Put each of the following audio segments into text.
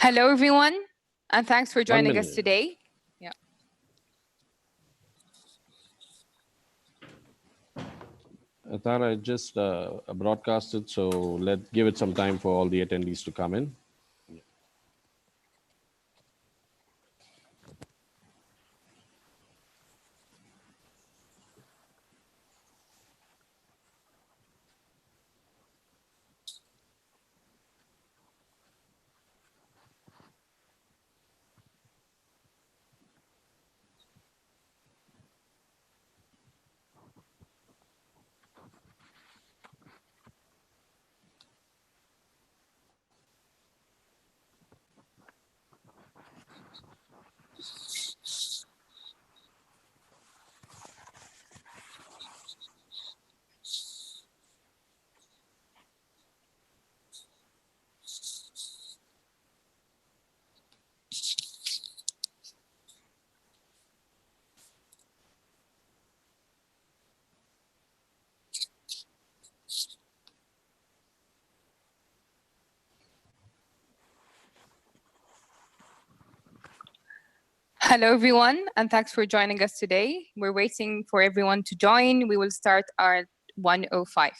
Hello, everyone, and thanks for 1 joining us minute. today. Yeah. Tara, just broadcasted, so let's give it some time for all the attendees to come in. Hello, everyone, and thanks for joining us today. We're waiting for everyone to join. We will start at 1:05.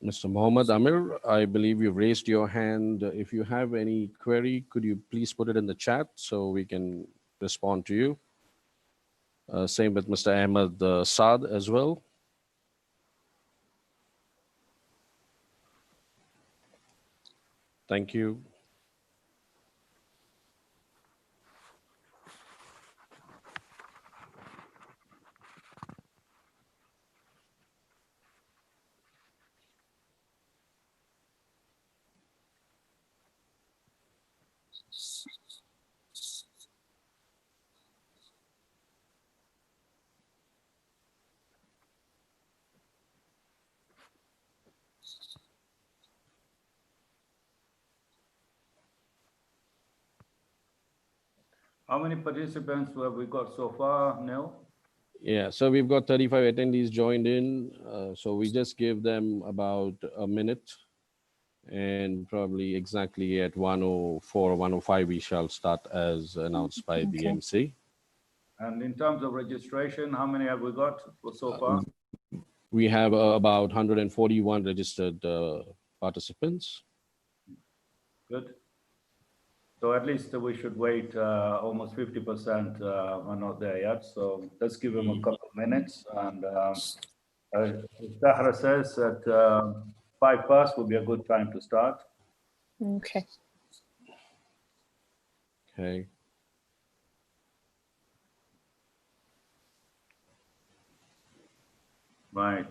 Mr. Mohammed Amir, I believe you've raised your hand. If you have any query, could you please put it in the chat so we can respond to you? Same with Mr. Ahmed Saad as well. Thank you. How many participants have we got so far, Neil? Yeah, so we've got 35 attendees joined in. So we just give them about a minute, and probably exactly at 1:04 or 1:05, we shall start as announced by the MC. And in terms of registration, how many have we got so far? We have about 141 registered participants. Good. So at least we should wait. Almost 50% are not there yet. So let's give them a couple of minutes. And Tahra says that 5 past will be a good time to start. Okay. Okay. Right.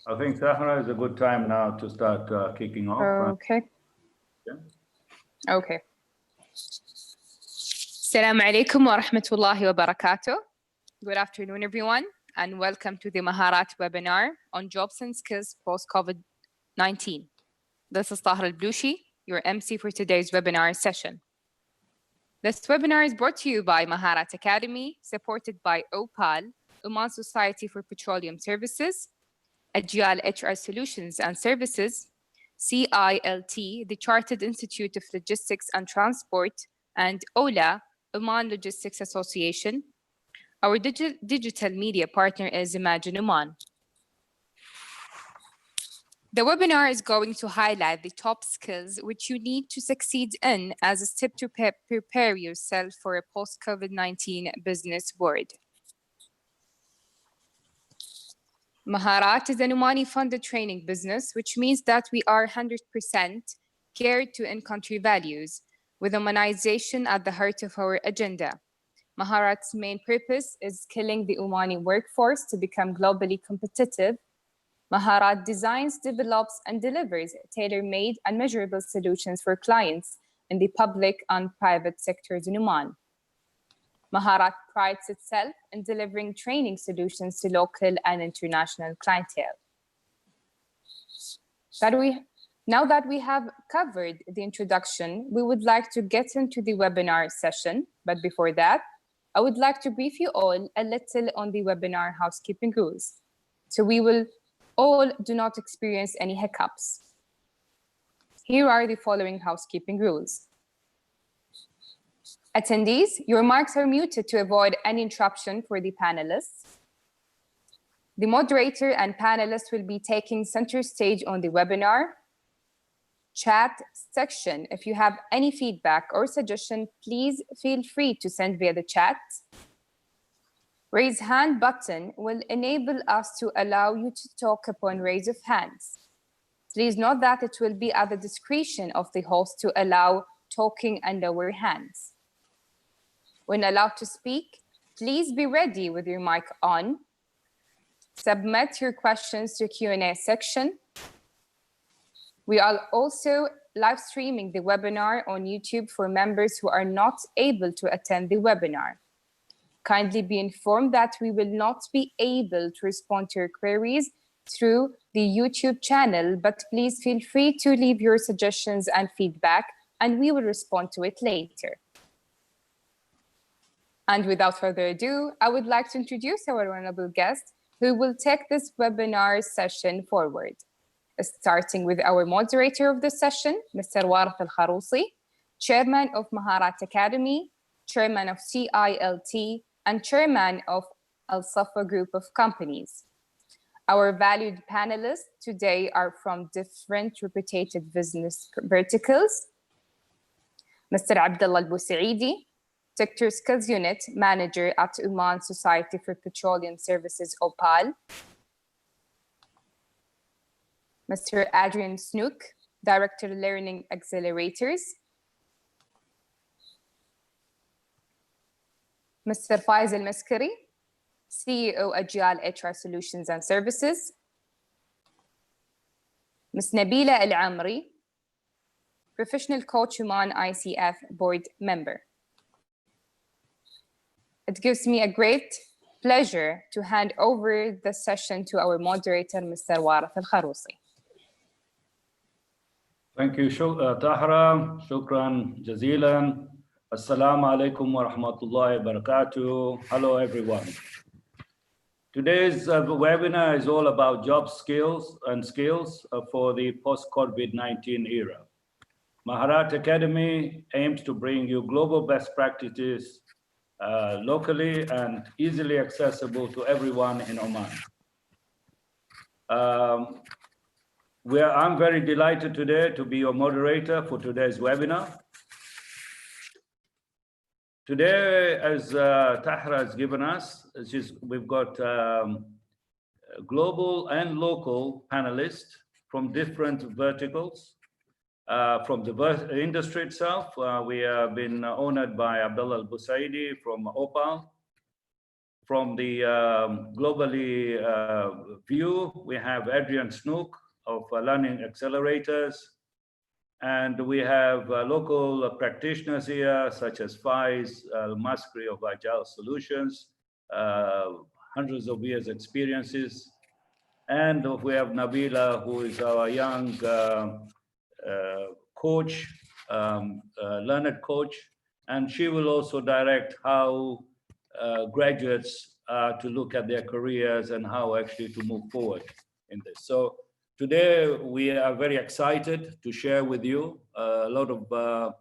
I think Tahra is a good time now to start kicking off. Okay. Yeah. Okay. Assalamu alaikum wa rahmatullahi wa barakatuh. Good afternoon, everyone, and welcome to the Maharat webinar on jobs and skills post-COVID-19. This is Tahra Al-Blushi, your MC for today's webinar session. This webinar is brought to you by Maharat Academy, supported by OPAL, Oman Society for Petroleum Services, Agial HR Solutions and Services, CILT, the Chartered Institute of Logistics and Transport, and OLA, Oman Logistics Association. Our digital media partner is Imagine Oman. The webinar is going to highlight the top skills which you need to succeed in as a step to prepare yourself for a post-COVID-19 business world. Maharat is an Omani-funded training business, which means that we are 100% geared to in-country values, with Omanization at the heart of our agenda. Maharat's main purpose is skilling the Omani workforce to become globally competitive. Maharat designs, develops, and delivers tailor-made and measurable solutions for clients in the public and private sectors in Oman. Maharat prides itself in delivering training solutions to local and international clientele. Now that we have covered the introduction, we would like to get into the webinar session. But before that, I would like to brief you all a little on the webinar housekeeping rules, so we will all do not experience any hiccups. Here are the following housekeeping rules. Attendees, your mics are muted to avoid any interruption for the panelists. The moderator and panelists will be taking center stage on the webinar. Chat section. If you have any feedback or suggestion, please feel free to send via the chat. Raise hand button will enable us to allow you to talk upon raise of hands. Please note that it will be at the discretion of the host to allow talking and lower hands. When allowed to speak, please be ready with your mic on. Submit your questions to Q&A section. We are also live streaming the webinar on YouTube for members who are not able to attend the webinar. Kindly be informed that we will not be able to respond to your queries through the YouTube channel, but please feel free to leave your suggestions and feedback, and we will respond to it later. And without further ado, I would like to introduce our honorable guest who will take this webinar session forward. Starting with our moderator of the session, Mr. Warith Al-Kharousi, Chairman of Maharat Academy, Chairman of CILT, and Chairman of Al-Safa Group of Companies. Our valued panelists today are from different reputed business verticals. Mr. Abdullah Al-Busaidi, Sector Skills Unit Manager at Oman Society for Petroleum Services, OPAL. Mr. Adrian Snook, Director Learning Accelerators. Mr. Faiz Al-Maskari, CEO Agial HR Solutions and Services. Ms. Nabila Al-Amri, Professional Coach Oman ICF Board Member. It gives me a great pleasure to hand over the session to our moderator, Mr. Warith Al-Kharousi. Thank you, Tahra. Shukran jazilan. Assalamu alaikum wa rahmatullahi wa barakatuh. Hello, everyone. Today's webinar is all about job skills for the post-COVID-19 era. Maharat Academy aims to bring you global best practices locally and easily accessible to everyone in Oman. I'm very delighted today to be your moderator for today's webinar. Today, as Tahra has given us, we've got global and local panelists from different verticals. From the industry itself, we have been honored by Abdullah Al-Busaidi from OPAL. From the globally view, we have Adrian Snook of Learning Accelerators. And we have local practitioners here, such as Faiz Al-Maskari of Agile Solutions, hundreds of years experiences. And we have Nabila, who is our young coach, learned coach. And she will also direct how graduates to look at their careers and how actually to move forward in this. So today, we are very excited to share with you a lot of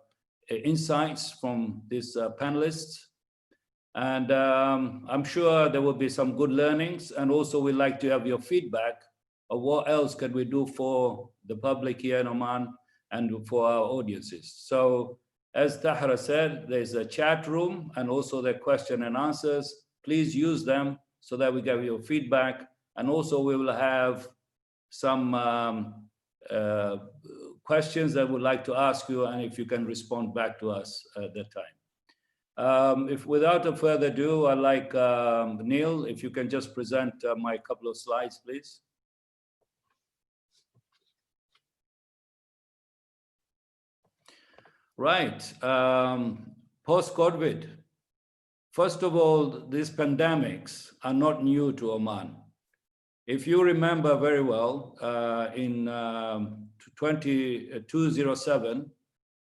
insights from these panelists. And I'm sure there will be some good learnings. And also, we'd like to have your feedback of what else can we do for the public here in Oman and for our audiences. So as Tahra said, there's a chat room and also the question and answers. Please use them so that we get your feedback. And also, we will have some questions that we'd like to ask you, and if you can respond back to us at that time. If without a further ado, I'd like Neil, if you can just present my couple of slides, please. Right, post-COVID, First of all, these pandemics are not new to Oman. If you remember very well, in 2007,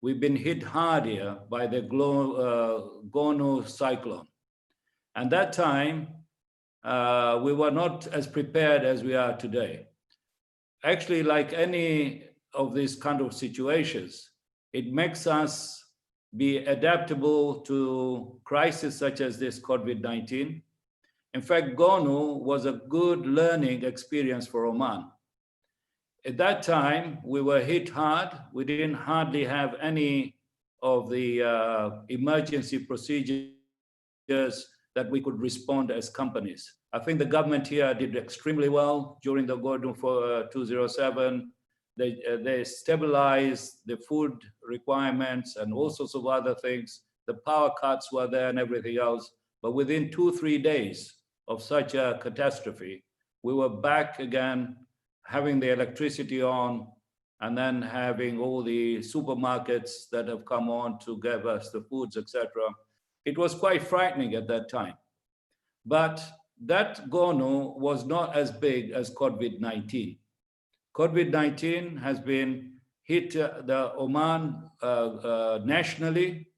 we've been hit hard here by the Gonu cyclone. And that time, we were not as prepared as we are today. Actually, like any of these kind of situations, it makes us be adaptable to crises such as this COVID-19. In fact, Gonu was a good learning experience for Oman. At that time, we were hit hard. We didn't hardly have any of the emergency procedures that we could respond as companies. I think the government here did extremely well during the Gonu for 2007. They stabilized the food requirements and all sorts of other things. The power cuts were there and everything else. But within 2-3 days of such a catastrophe, we were back again, having the electricity on, and then having all the supermarkets that have come on to give us the foods, etc. It was quite frightening at that time. But that Gonu was not as big as COVID-19. COVID-19 has been hit the Oman nationally,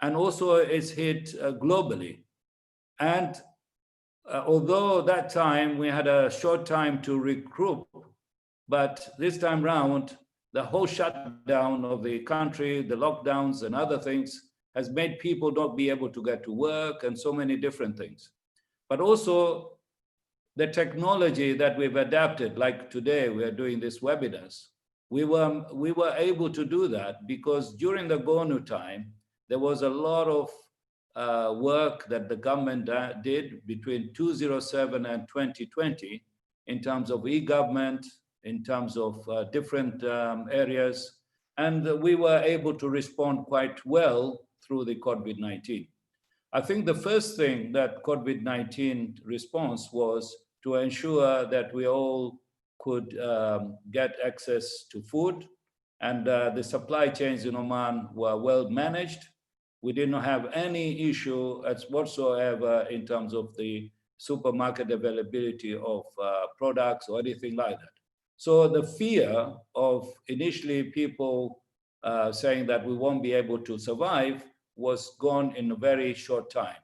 and also it's hit globally. And although that time we had a short time to regroup, but this time round, the whole shutdown of the country, the lockdowns and other things has made people not be able to get to work and so many different things. But also the technology that we've adapted, like today we are doing these webinars, we were able to do that because during the Gonu time, there was a lot of work that the government did between 2007 and 2020 in terms of e-government, in terms of different areas, and we were able to respond quite well through the COVID-19. I think the first thing that COVID-19 response was to ensure that we all could get access to food, and the supply chains in Oman were well managed. We did not have any issue whatsoever in terms of the supermarket availability of products or anything like that. So the fear of initially people saying that we won't be able to survive was gone in a very short time.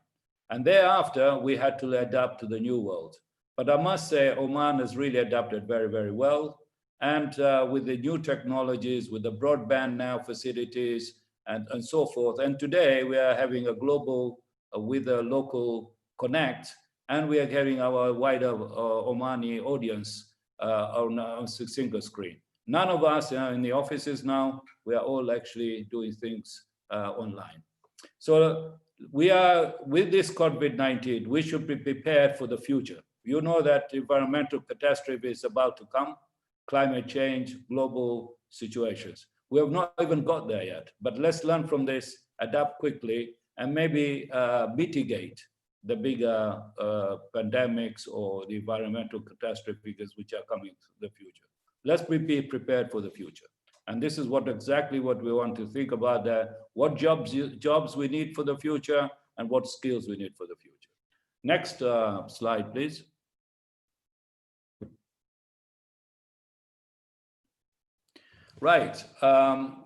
And thereafter, we had to adapt to the new world. But I must say, Oman has really adapted very, very well. And with the new technologies, with the broadband now facilities, and so forth. And today we are having a global with a local connect, and we are having our wider Omani audience on a single screen. None of us are in the offices now. We are all actually doing things online. So we are, with this COVID-19, we should be prepared for the future. You know that environmental catastrophe is about to come, climate change, global situations. We have not even got there yet, but let's learn from this, adapt quickly, and maybe mitigate the bigger pandemics or the environmental catastrophes which are coming in the future. Let's be prepared for the future. And this is exactly what we want to think about there, what jobs we need for the future and what skills we need for the future. Next slide, please. Right.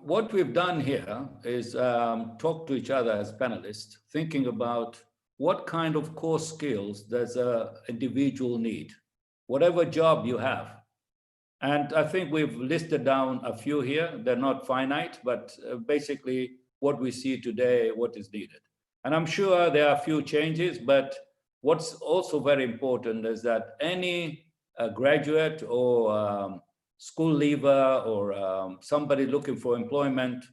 What we've done here is talk to each other as panelists, thinking about what kind of core skills does an individual need, whatever job you have. And I think we've listed down a few here. They're not finite, but basically what we see today, what is needed. And I'm sure there are a few changes, but what's also very important is that any graduate or school leaver or somebody looking for employment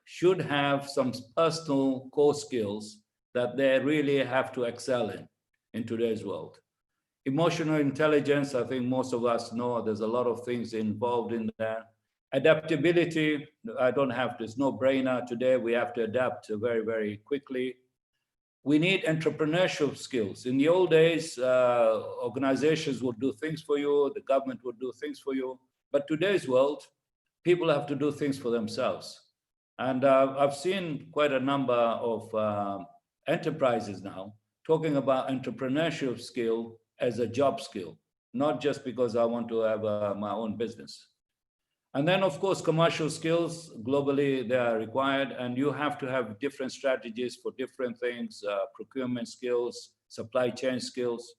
should have some personal core skills that they really have to excel in today's world. Emotional intelligence, I think most of us know there's a lot of things involved in there. Adaptability, it's no brainer today. We have to adapt very, very quickly. We need entrepreneurship skills. In the old days, organizations would do things for you, the government would do things for you. But today's world, people have to do things for themselves. And I've seen quite a number of enterprises now talking about entrepreneurship skill as a job skill, not just because I want to have my own business. And then, of course, commercial skills, globally, they are required, and you have to have different strategies for different things, procurement skills, supply chain skills,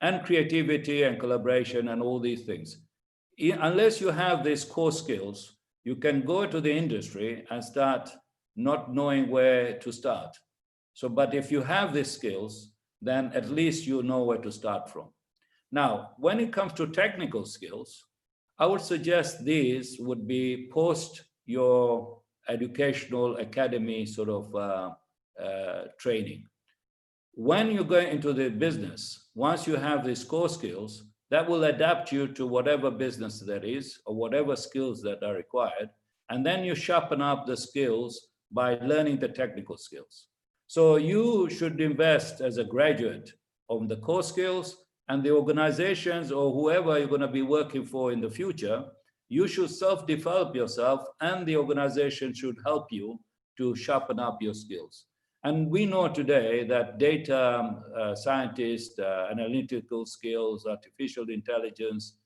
and creativity and collaboration and all these things. Unless you have these core skills, you can go to the industry and start not knowing where to start. So, but if you have these skills, then at least you know where to start from. Now, when it comes to technical skills, I would suggest these would be post your educational academy sort of training. When you go into the business, once you have these core skills, that will adapt you to whatever business that is or whatever skills that are required. And then you sharpen up the skills by learning the technical skills. So you should invest as a graduate on the core skills, and the organizations or whoever you're going to be working for in the future, you should self-develop yourself, and the organization should help you to sharpen up your skills. And we know today that data scientists, analytical skills, artificial intelligence,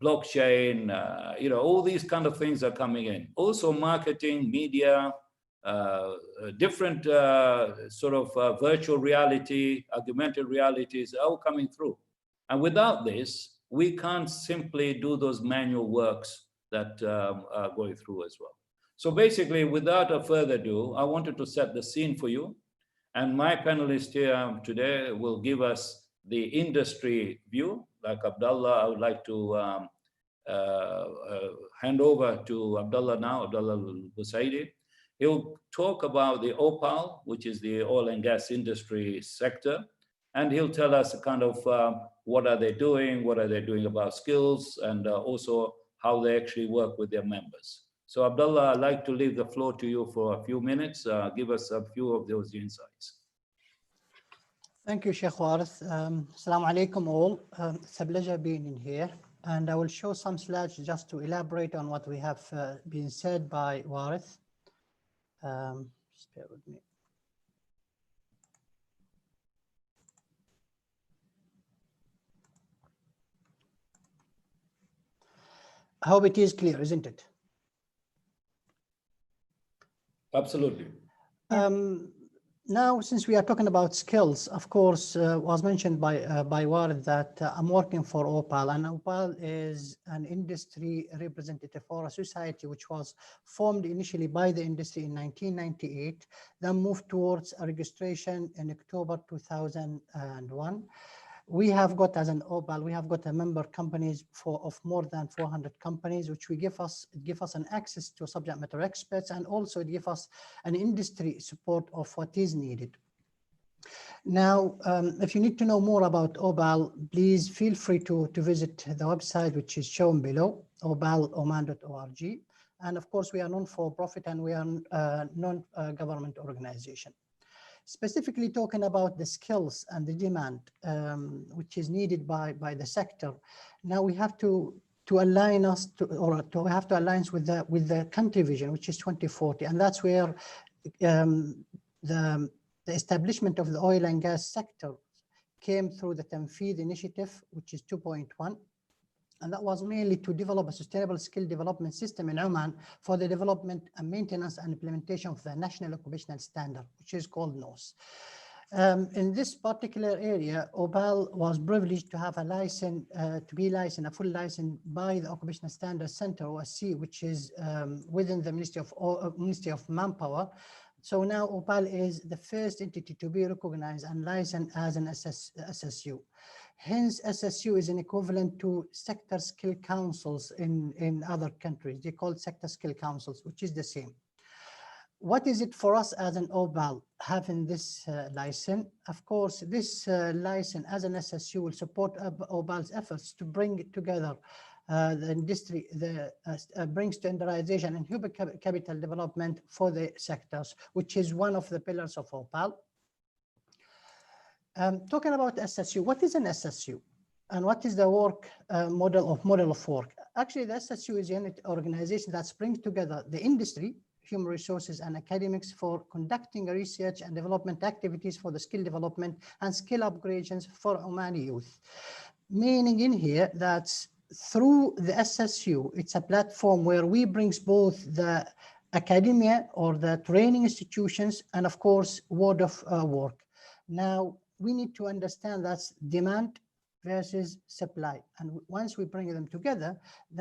blockchain, all these kind of things are coming in. Also marketing, media, different sort of virtual reality, augmented realities are all coming through. And without this, we can't simply do those manual works that are going through as well. So basically, without a further ado, I wanted to set the scene for you. And my panelists here today will give us the industry view. Like Abdullah, I would like to hand over to Abdullah now, Abdullah Busaidi. He'll talk about the OPAL, which is the oil and gas industry sector. And he'll tell us kind of what are they doing about skills, and also how they actually work with their members. So Abdullah, I'd like to leave the floor to you for a few minutes. Give us a few of those insights. Thank you, Sheikh Warith. Assalamu alaikum all. It's a pleasure being in here. And I will show some slides just to elaborate on what we have been said by Warith. Just bear with me. I hope it is clear, isn't it? Absolutely. Now, since we are talking about skills, of course, was mentioned by Warith that I'm working for OPAL, and OPAL is an industry representative for a society which was formed initially by the industry in 1998, then moved towards a registration in October 2001. We have got, as an OPAL, we have got a member companies of more than 400 companies, which give us an access to subject matter experts, and also give us an industry support of what is needed. Now, if you need to know more about OPAL, please feel free to visit the website, which is shown below, opaloman.org. And of course, we are non-for-profit, and we are a non-government organization. Specifically talking about the skills and the demand which is needed by the sector. Now we have to align us to have to align with the country vision, which is 2040, and that's where the establishment of the oil and gas sector came through the Tanfeed initiative, which is 2.1. And that was mainly to develop a sustainable skill development system in Oman for the development and maintenance and implementation of the National Occupational Standard, which is called NOS. In this particular area, OPAL was privileged to have a license, a full license by the Occupational Standards Center, OSC, which is within the Ministry of Manpower. So now OPAL is the first entity to be recognized and licensed as an SSU. Hence, SSU is an equivalent to sector skill councils in other countries. They call it sector skill councils, which is the same. What is it for us as an OPAL having this license? Of course, this license as an SSU will support OPAL's efforts to bring together the industry, bring standardization and human capital development for the sectors, which is one of the pillars of OPAL. Talking about SSU, what is an SSU and what is the work model of work? Actually, the SSU is an organization that brings together the industry, human resources and academics for conducting research and development activities for the skill development and skill upgradations for Omani youth. Meaning in here that through the SSU, it's a platform where we brings both the academia or the training institutions and of course word of work. Now we need to understand that's demand versus supply, and once we bring them together,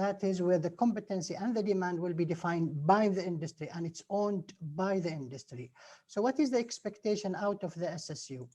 that is where the competency and the demand will be defined by the industry and it's owned by the industry. So what is the expectation out of the SSU?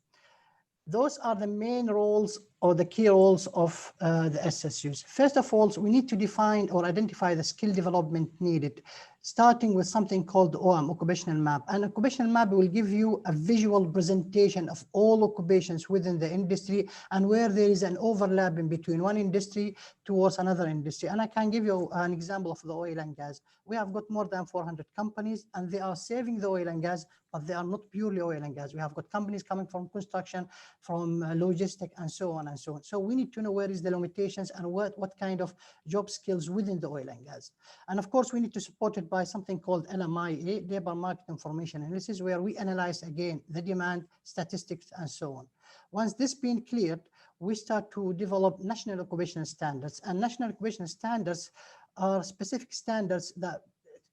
Those are the main roles or the key roles of the SSUs. First of all, we need to define or identify the skill development needed, starting with something called OM, occupational map. An occupational map will give you a visual presentation of all occupations within the industry and where there is an overlap in between one industry towards another industry. And I can give you an example of the oil and gas. We have got more than 400 companies and they are serving the oil and gas, but they are not purely oil and gas. We have got companies coming from construction, from logistics, and so on and so on. So we need to know where is the limitations and what kind of job skills within the oil and gas. And of course, we need to support it by something called LMIA, Labor Market Information Analysis, where we analyze again the demand, statistics, and so on. Once this being cleared, we start to develop national occupational standards. And national occupational standards are specific standards that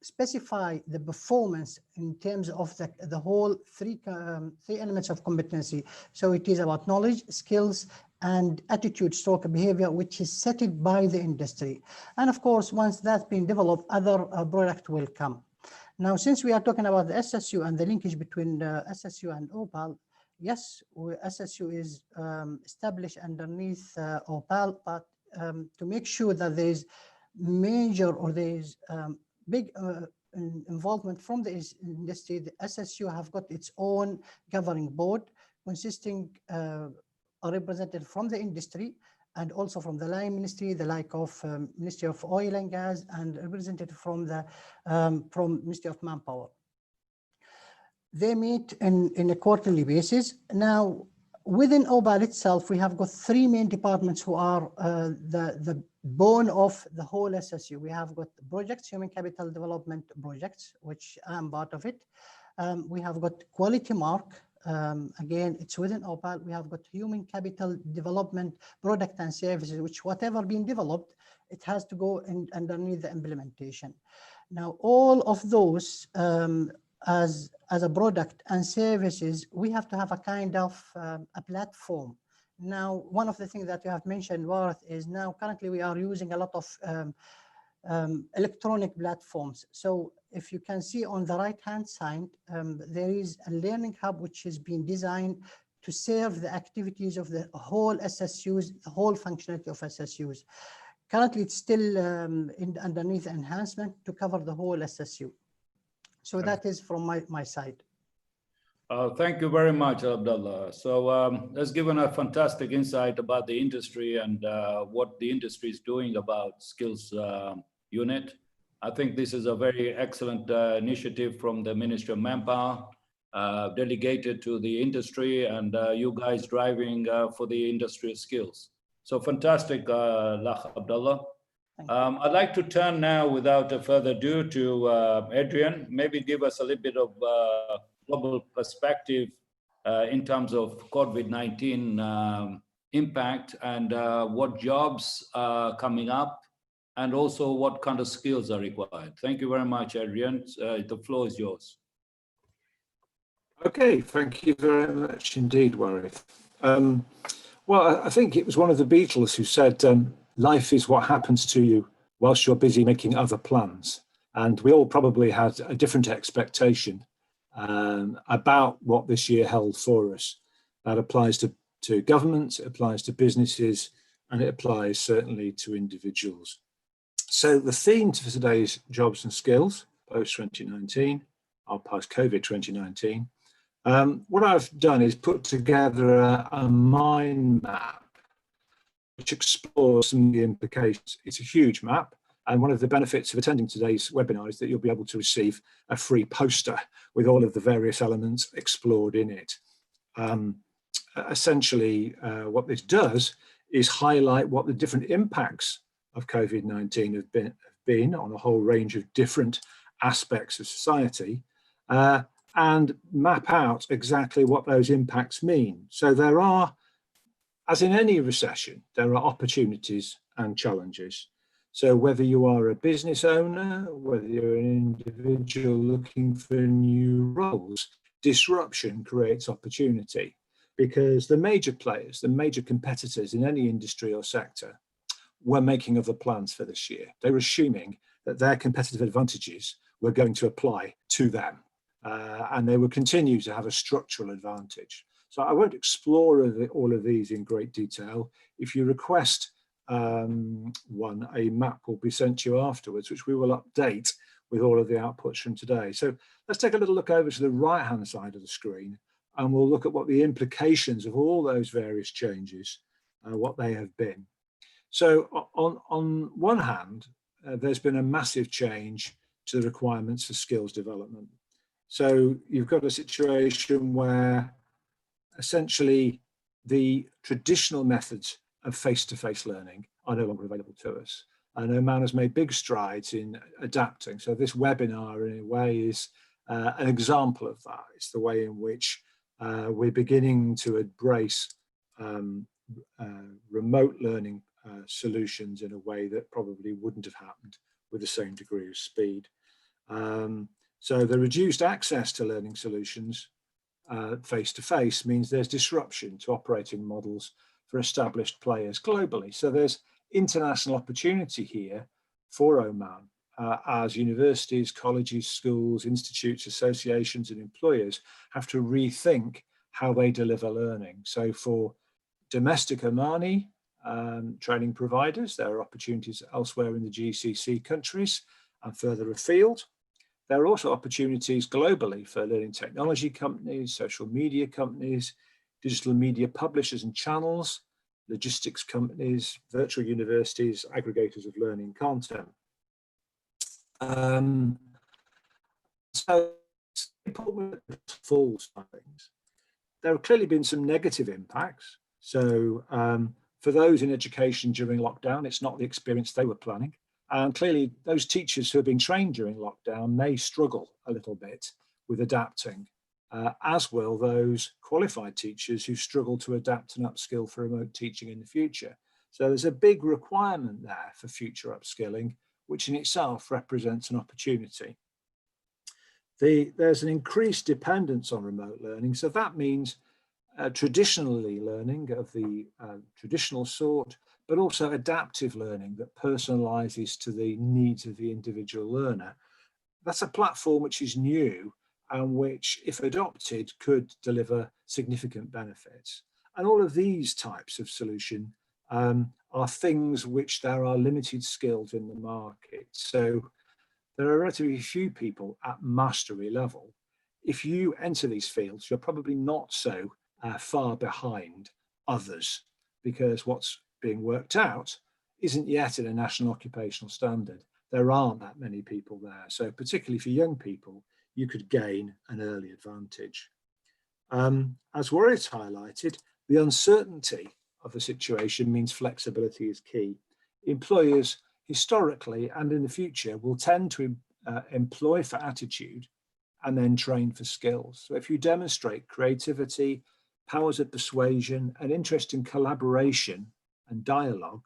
specify the performance in terms of the whole three elements of competency. So it is about knowledge, skills, and attitude stroke behavior, which is set by the industry. And of course, once that's been developed, other product will come. Now, since we are talking about the SSU and the linkage between the SSU and OPAL, yes, SSU is established underneath OPAL, but to make sure that there is major or there is big involvement from the industry, the SSU have got its own governing board consisting are represented from the industry and also from the line ministry, the like of Ministry of Oil and Gas, and represented from the Ministry of Manpower. They meet in a quarterly basis. Now, within OPAL itself, we have got three main departments who are the bone of the whole SSU. We have got projects, human capital development projects, which I'm part of it. We have got quality mark. Again, it's within OPAL. We have got human capital development product and services, which whatever being developed, it has to go in underneath the implementation. Now, all of those as a product and services, we have to have a kind of a platform. Now, one of the things that you have mentioned, Warith, is now currently we are using a lot of electronic platforms. So if you can see on the right-hand side, there is a learning hub which has been designed to serve the activities of the whole SSUs, the whole functionality of SSUs. Currently, it's still underneath enhancement to cover the whole SSU. So that is from my side. Thank you very much, Abdullah. So that's given a fantastic insight about the industry and what the industry is doing about skills unit. I think this is a very excellent initiative from the Ministry of Manpower, delegated to the industry, and you guys driving for the industrial skills. So fantastic, Lakh Abdullah. I'd like to turn now, without further ado, to Adrian. Maybe give us a little bit of global perspective in terms of COVID-19 impact and what jobs are coming up, and also what kind of skills are required. Thank you very much, Adrian. The floor is yours. Okay, thank you very much indeed, Warith. Well, I think it was one of the Beatles who said, life is what happens to you whilst you're busy making other plans. And we all probably had a different expectation about what this year held for us. That applies to governments, it applies to businesses, and it applies certainly to individuals. So the theme for today's jobs and skills, post-2019, or post-COVID 2019, what I've done is put together a mind map which explores some of the implications. It's a huge map, and one of the benefits of attending today's webinar is that you'll be able to receive a free poster with all of the various elements explored in it. Essentially, what this does is highlight what the different impacts of COVID-19 have been on a whole range of different aspects of society, and map out exactly what those impacts mean. So there are, as in any recession, there are opportunities and challenges. So whether you are a business owner, whether you're an individual looking for new roles, disruption creates opportunity, because the major players, the major competitors in any industry or sector were making other plans for this year. They were assuming that their competitive advantages were going to apply to them, and they will continue to have a structural advantage. So I won't explore all of these in great detail. If you request one, a map will be sent to you afterwards, which we will update with all of the outputs from today. So let's take a little look over to the right-hand side of the screen, and we'll look at what the implications of all those various changes, what they have been. So on one hand, there's been a massive change to the requirements for skills development. So you've got a situation where essentially the traditional methods of face-to-face learning are no longer available to us. And Oman has made big strides in adapting. So this webinar, in a way, is an example of that. It's the way in which we're beginning to embrace remote learning solutions in a way that probably wouldn't have happened with the same degree of speed. So the reduced access to learning solutions face-to-face means there's disruption to operating models for established players globally. So there's international opportunity here for Oman as universities, colleges, schools, institutes, associations and employers have to rethink how they deliver learning. So for domestic Omani training providers, there are opportunities elsewhere in the GCC countries and further afield. There are also opportunities globally for learning technology companies, social media companies, digital media publishers and channels, logistics companies, virtual universities, aggregators of learning content. So full things. There have clearly been some negative impacts. So for those in education during lockdown, it's not the experience they were planning. And clearly those teachers who have been trained during lockdown may struggle a little bit with adapting, as will those qualified teachers who struggle to adapt and upskill for remote teaching in the future. So there's a big requirement there for future upskilling, which in itself represents an opportunity. There's an increased dependence on remote learning. So that means traditionally learning of the traditional sort, but also adaptive learning that personalizes to the needs of the individual learner. That's a platform which is new and which, if adopted, could deliver significant benefits. And all of these types of solution are things which there are limited skills in the market. So there are relatively few people at mastery level. If you enter these fields, you're probably not so far behind others, because what's being worked out isn't yet in a national occupational standard. There aren't that many people there. So particularly for young people, you could gain an early advantage. As Warith highlighted, the uncertainty of the situation means flexibility is key. Employers historically and in the future will tend to employ for attitude and then train for skills. So if you demonstrate creativity, powers of persuasion, and interest in collaboration and dialogue,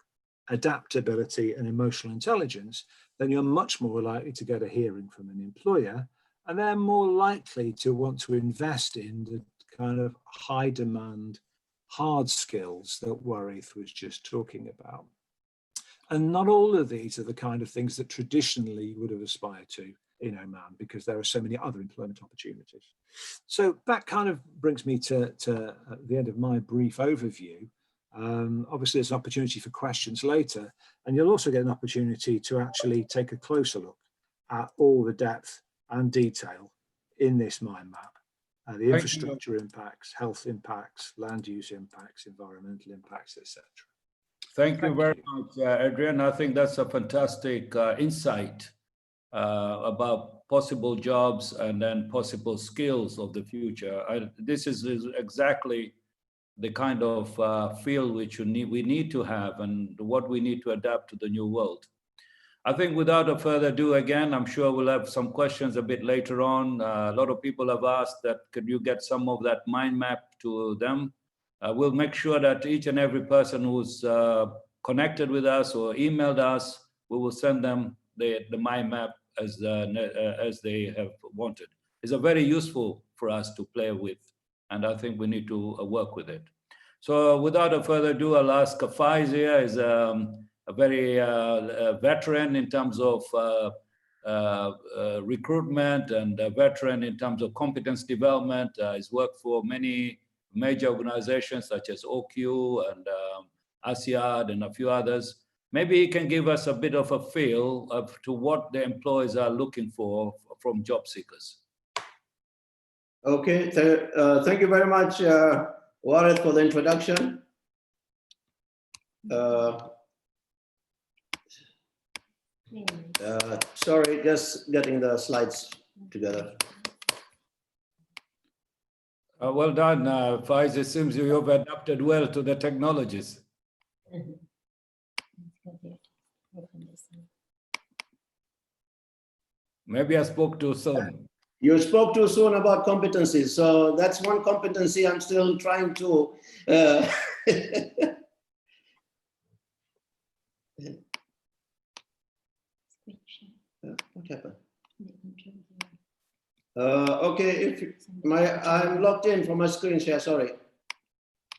adaptability and emotional intelligence, then you're much more likely to get a hearing from an employer, and they're more likely to want to invest in the kind of high demand, hard skills that Warith was just talking about. And not all of these are the kind of things that traditionally you would have aspired to in Oman, because there are so many other employment opportunities. So that kind of brings me to the end of my brief overview. Obviously, there's an opportunity for questions later, and you'll also get an opportunity to actually take a closer look at all the depth and detail in this mind map. The infrastructure impacts, health impacts, land use impacts, environmental impacts, etc. Thank you very much, Adrian. I think that's a fantastic insight about possible jobs and then possible skills of the future. This is exactly the kind of field which we need to have and what we need to adapt to the new world. I think without a further ado, again, I'm sure we'll have some questions a bit later on. A lot of people have asked that, could you get some of that mind map to them? We'll make sure that each and every person who's connected with us or emailed us, we will send them the mind map as they have wanted. It's a very useful for us to play with, and I think we need to work with it. So without a further ado, I'll ask Faiz here, is a very veteran in terms of recruitment and a veteran in terms of competence development. He's worked for many major organizations such as OQ and ASIAD and a few others. Maybe he can give us a bit of a feel of to what the employers are looking for from job seekers. Okay, thank you very much, Warith, for the introduction. Sorry, just getting the slides together. Well done, Faiz. It seems you've adapted well to the technologies. Maybe I spoke too soon. You spoke too soon about competencies, so that's one competency I'm still trying to. What happened? Okay, if I'm logged in from my screen share. Sorry.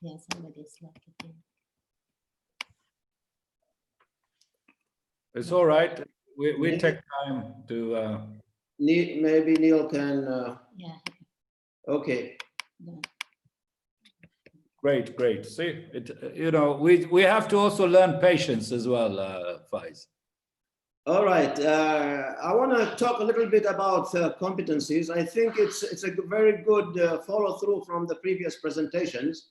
Yeah, somebody's logged in. It's all right. We take time to. Maybe Neil can. Yeah. Okay. Yeah. Great. See, we have to also learn patience as well, Faiz. All right. I want to talk a little bit about competencies. I think it's a very good follow through from the previous presentations.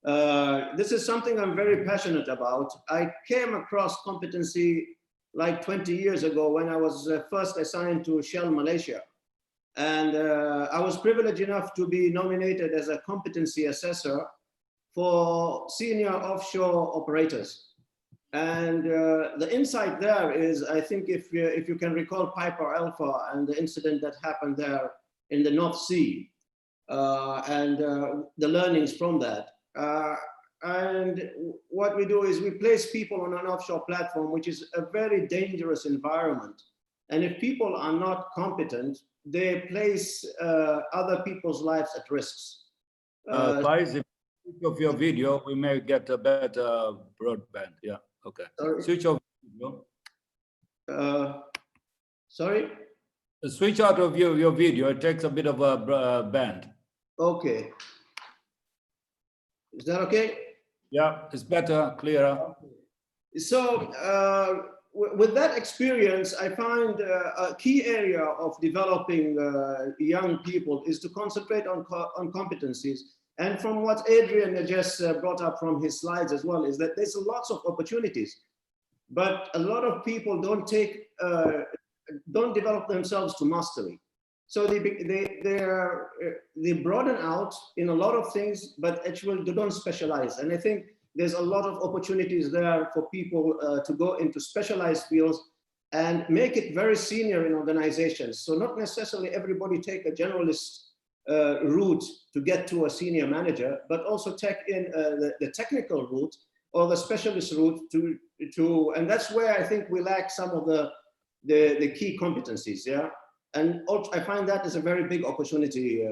This is something I'm very passionate about. I came across competency like 20 years ago when I was first assigned to Shell Malaysia. And I was privileged enough to be nominated as a competency assessor for senior offshore operators. And the insight there is, I think if you can recall Piper Alpha and the incident that happened there in the North Sea and the learnings from that. And what we do is we place people on an offshore platform, which is a very dangerous environment. And if people are not competent, they place other people's lives at risks. Faiz, if you switch off your video, we may get a better broadband. Yeah, okay. Sorry? Switch off video. Sorry? Switch out of your video. It takes a bit of a band. Okay. Is that okay? Yeah, it's better, clearer. So with that experience, I find a key area of developing young people is to concentrate on competencies. And from what Adrian just brought up from his slides as well, is that there's lots of opportunities, but a lot of people don't develop themselves to mastery. So they broaden out in a lot of things, but actually they don't specialize. And I think there's a lot of opportunities there for people to go into specialized fields and make it very senior in organizations. So not necessarily everybody take a generalist route to get to a senior manager, but also take in the technical route or the specialist route and that's where I think we lack some of the key competencies, yeah? And also, I find that is a very big opportunity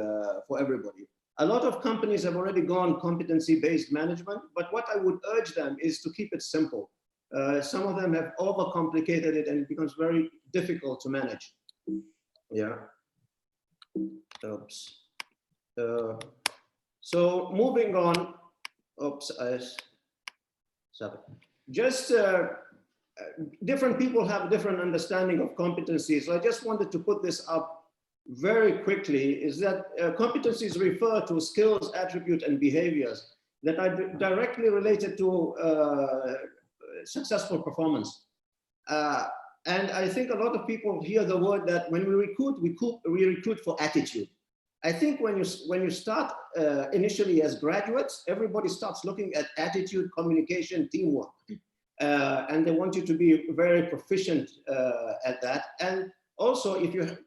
for everybody. A lot of companies have already gone competency-based management, but what I would urge them is to keep it simple. Some of them have overcomplicated it and it becomes very difficult to manage. Yeah. Oops. So moving on. Oops. Sorry. Just different people have different understanding of competencies. So I just wanted to put this up very quickly, is that competencies refer to skills, attributes, and behaviors that are directly related to successful performance. And I think a lot of people hear the word that when we recruit for attitude. I think when you start initially as graduates, everybody starts looking at attitude, communication, teamwork. and they want you to be very proficient at that. And also,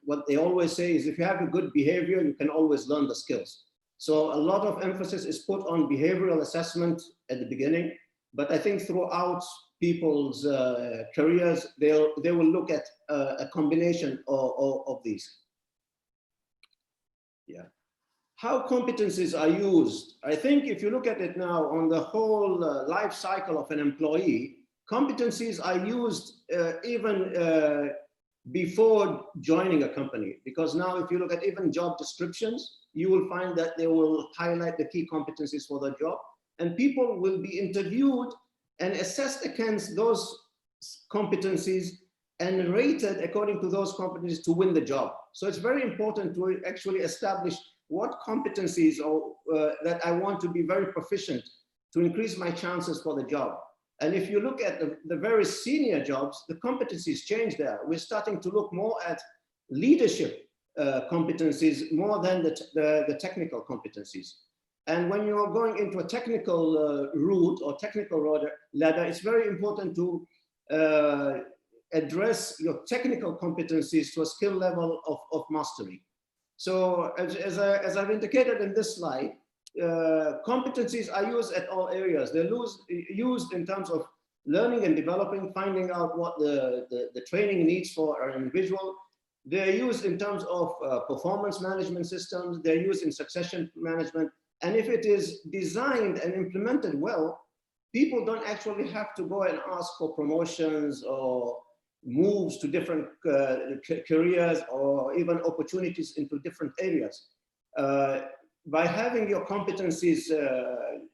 what they always say is, if you have a good behavior, you can always learn the skills. So a lot of emphasis is put on behavioral assessment at the beginning, but I think throughout people's careers, they will look at a combination of these. Yeah. How competencies are used. I think if you look at it now on the whole life cycle of an employee, competencies are used even before joining a company, because now if you look at even job descriptions, you will find that they will highlight the key competencies for the job, and people will be interviewed and assessed against those competencies and rated according to those competencies to win the job. So it's very important to actually establish what competencies that I want to be very proficient to increase my chances for the job. And if you look at the very senior jobs, the competencies change there. We're starting to look more at leadership competencies more than the technical competencies. And when you're going into a technical route or technical ladder, it's very important to address your technical competencies to a skill level of mastery. So as I've indicated in this slide, competencies are used at all areas. They're used in terms of learning and developing, finding out what the training needs for an individual. They're used in terms of performance management systems. They're used in succession management. And if it is designed and implemented well, people don't actually have to go and ask for promotions or moves to different careers or even opportunities into different areas. By having your competencies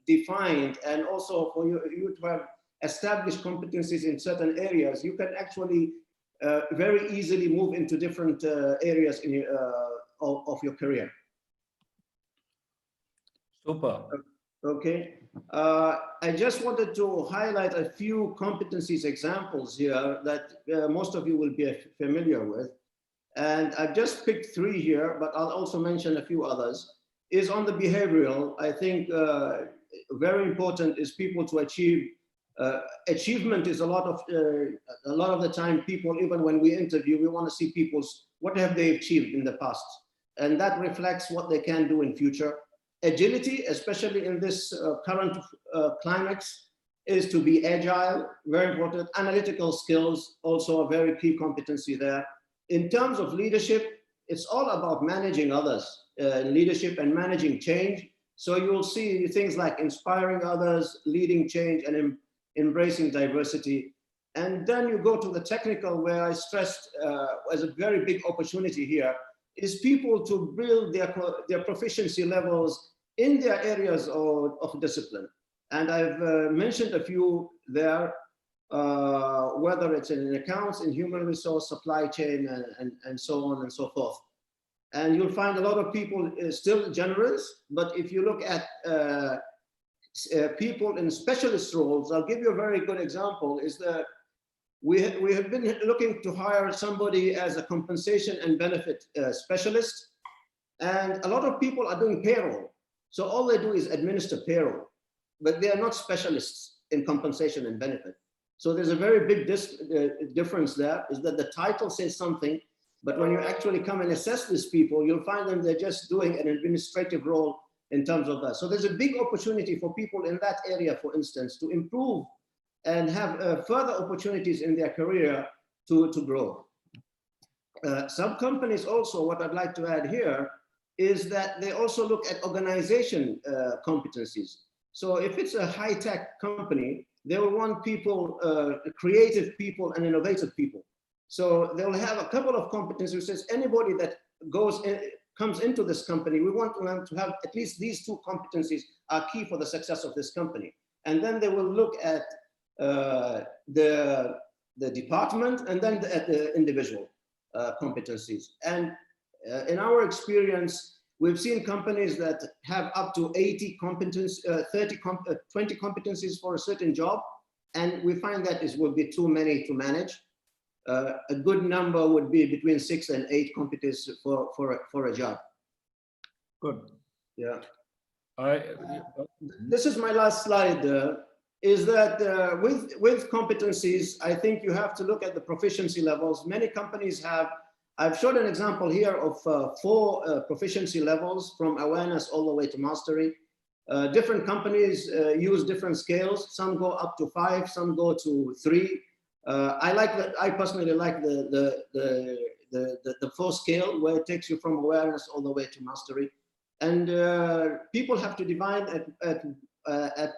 defined, and also for you to have established competencies in certain areas, you can actually very easily move into different areas of your career. Super. Okay. I just wanted to highlight a few competencies examples here that most of you will be familiar with. And I've just picked 3 here, but I'll also mention a few others. Is on the behavioral. I think very important is people to achieve. Achievement is a lot of the time people, even when we interview, we want to see what have they achieved in the past, and that reflects what they can do in future. Agility, especially in this current climate, is to be agile, very important. Analytical skills, also a very key competency there. In terms of leadership, it's all about managing others, leadership and managing change. So you'll see things like inspiring others, leading change, and embracing diversity. And then you go to the technical, where I stressed as a very big opportunity here, is people to build their proficiency levels in their areas of discipline. And I've mentioned a few there, whether it's in accounts, in human resource, supply chain, and so on and so forth. And you'll find a lot of people still generous, but if you look at people in specialist roles, I'll give you a very good example, is that we have been looking to hire somebody as a compensation and benefit specialist. And a lot of people are doing payroll. So all they do is administer payroll, but they are not specialists in compensation and benefit. So there's a very big difference there, is that the title says something, but when you actually come and assess these people, you'll find them, they're just doing an administrative role in terms of that. So there's a big opportunity for people in that area, for instance, to improve and have further opportunities in their career to grow. Some companies also, what I'd like to add here, is that they also look at organization competencies. So if it's a high-tech company, they will want people, creative people and innovative people. So they'll have a couple of competencies which says anybody that comes into this company, we want them to have at least these 2 competencies are key for the success of this company. And then they will look at the department and then at the individual competencies. And in our experience, we've seen companies that have up to 80 competence, 20 competencies for a certain job. And we find that will be too many to manage. A good number would be between 6 and 8 competencies for a job. Good. Yeah. I This is my last slide. is that with competencies, I think you have to look at the proficiency levels. Many companies have, I've showed an example here of 4 proficiency levels from awareness all the way to mastery. Different companies use different scales. Some go up to 5, some go to 3. I personally like the 4 scale, where it takes you from awareness all the way to mastery. And people have to divide at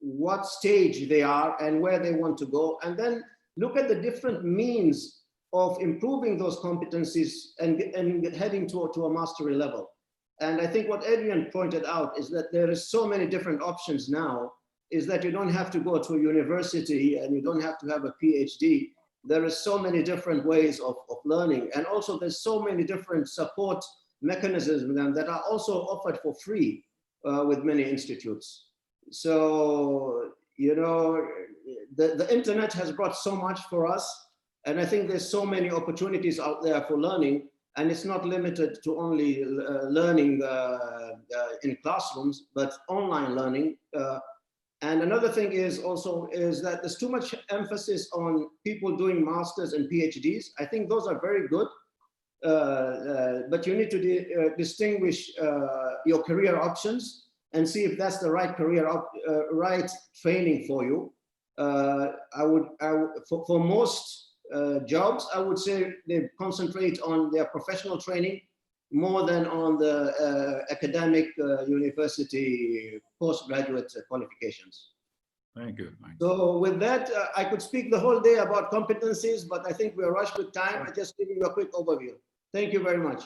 what stage they are and where they want to go, and then look at the different means of improving those competencies and heading to a mastery level. And I think what Adrian pointed out is that there is so many different options now, is that you don't have to go to a university and you don't have to have a PhD. There is so many different ways of learning. And also there's so many different support mechanisms that are also offered for free with many institutes. So, you know, the internet has brought so much for us. And I think there's so many opportunities out there for learning, and it's not limited to only learning in classrooms, but online learning. And another thing is that there's too much emphasis on people doing masters and PhDs. I think those are very good, but you need to distinguish your career options and see if that's the right career, right training for you. For most jobs, I would say they concentrate on their professional training more than on the academic university postgraduate qualifications. Thank you. Thank you. So with that, I could speak the whole day about competencies, but I think we're rushed with time. I'm just giving you a quick overview. Thank you very much.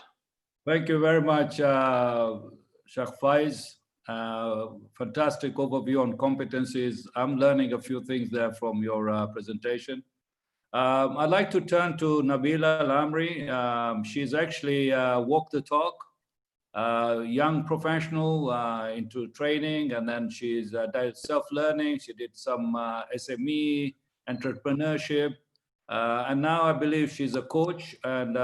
Thank you very much, Sheikh Faiz. Fantastic overview on competencies. I'm learning a few things there from your presentation. I'd like to turn to Nabila Al-Amri. She's actually walked the talk, young professional into training, and then she's did self-learning. She did some SME, entrepreneurship, and now I believe she's a coach. And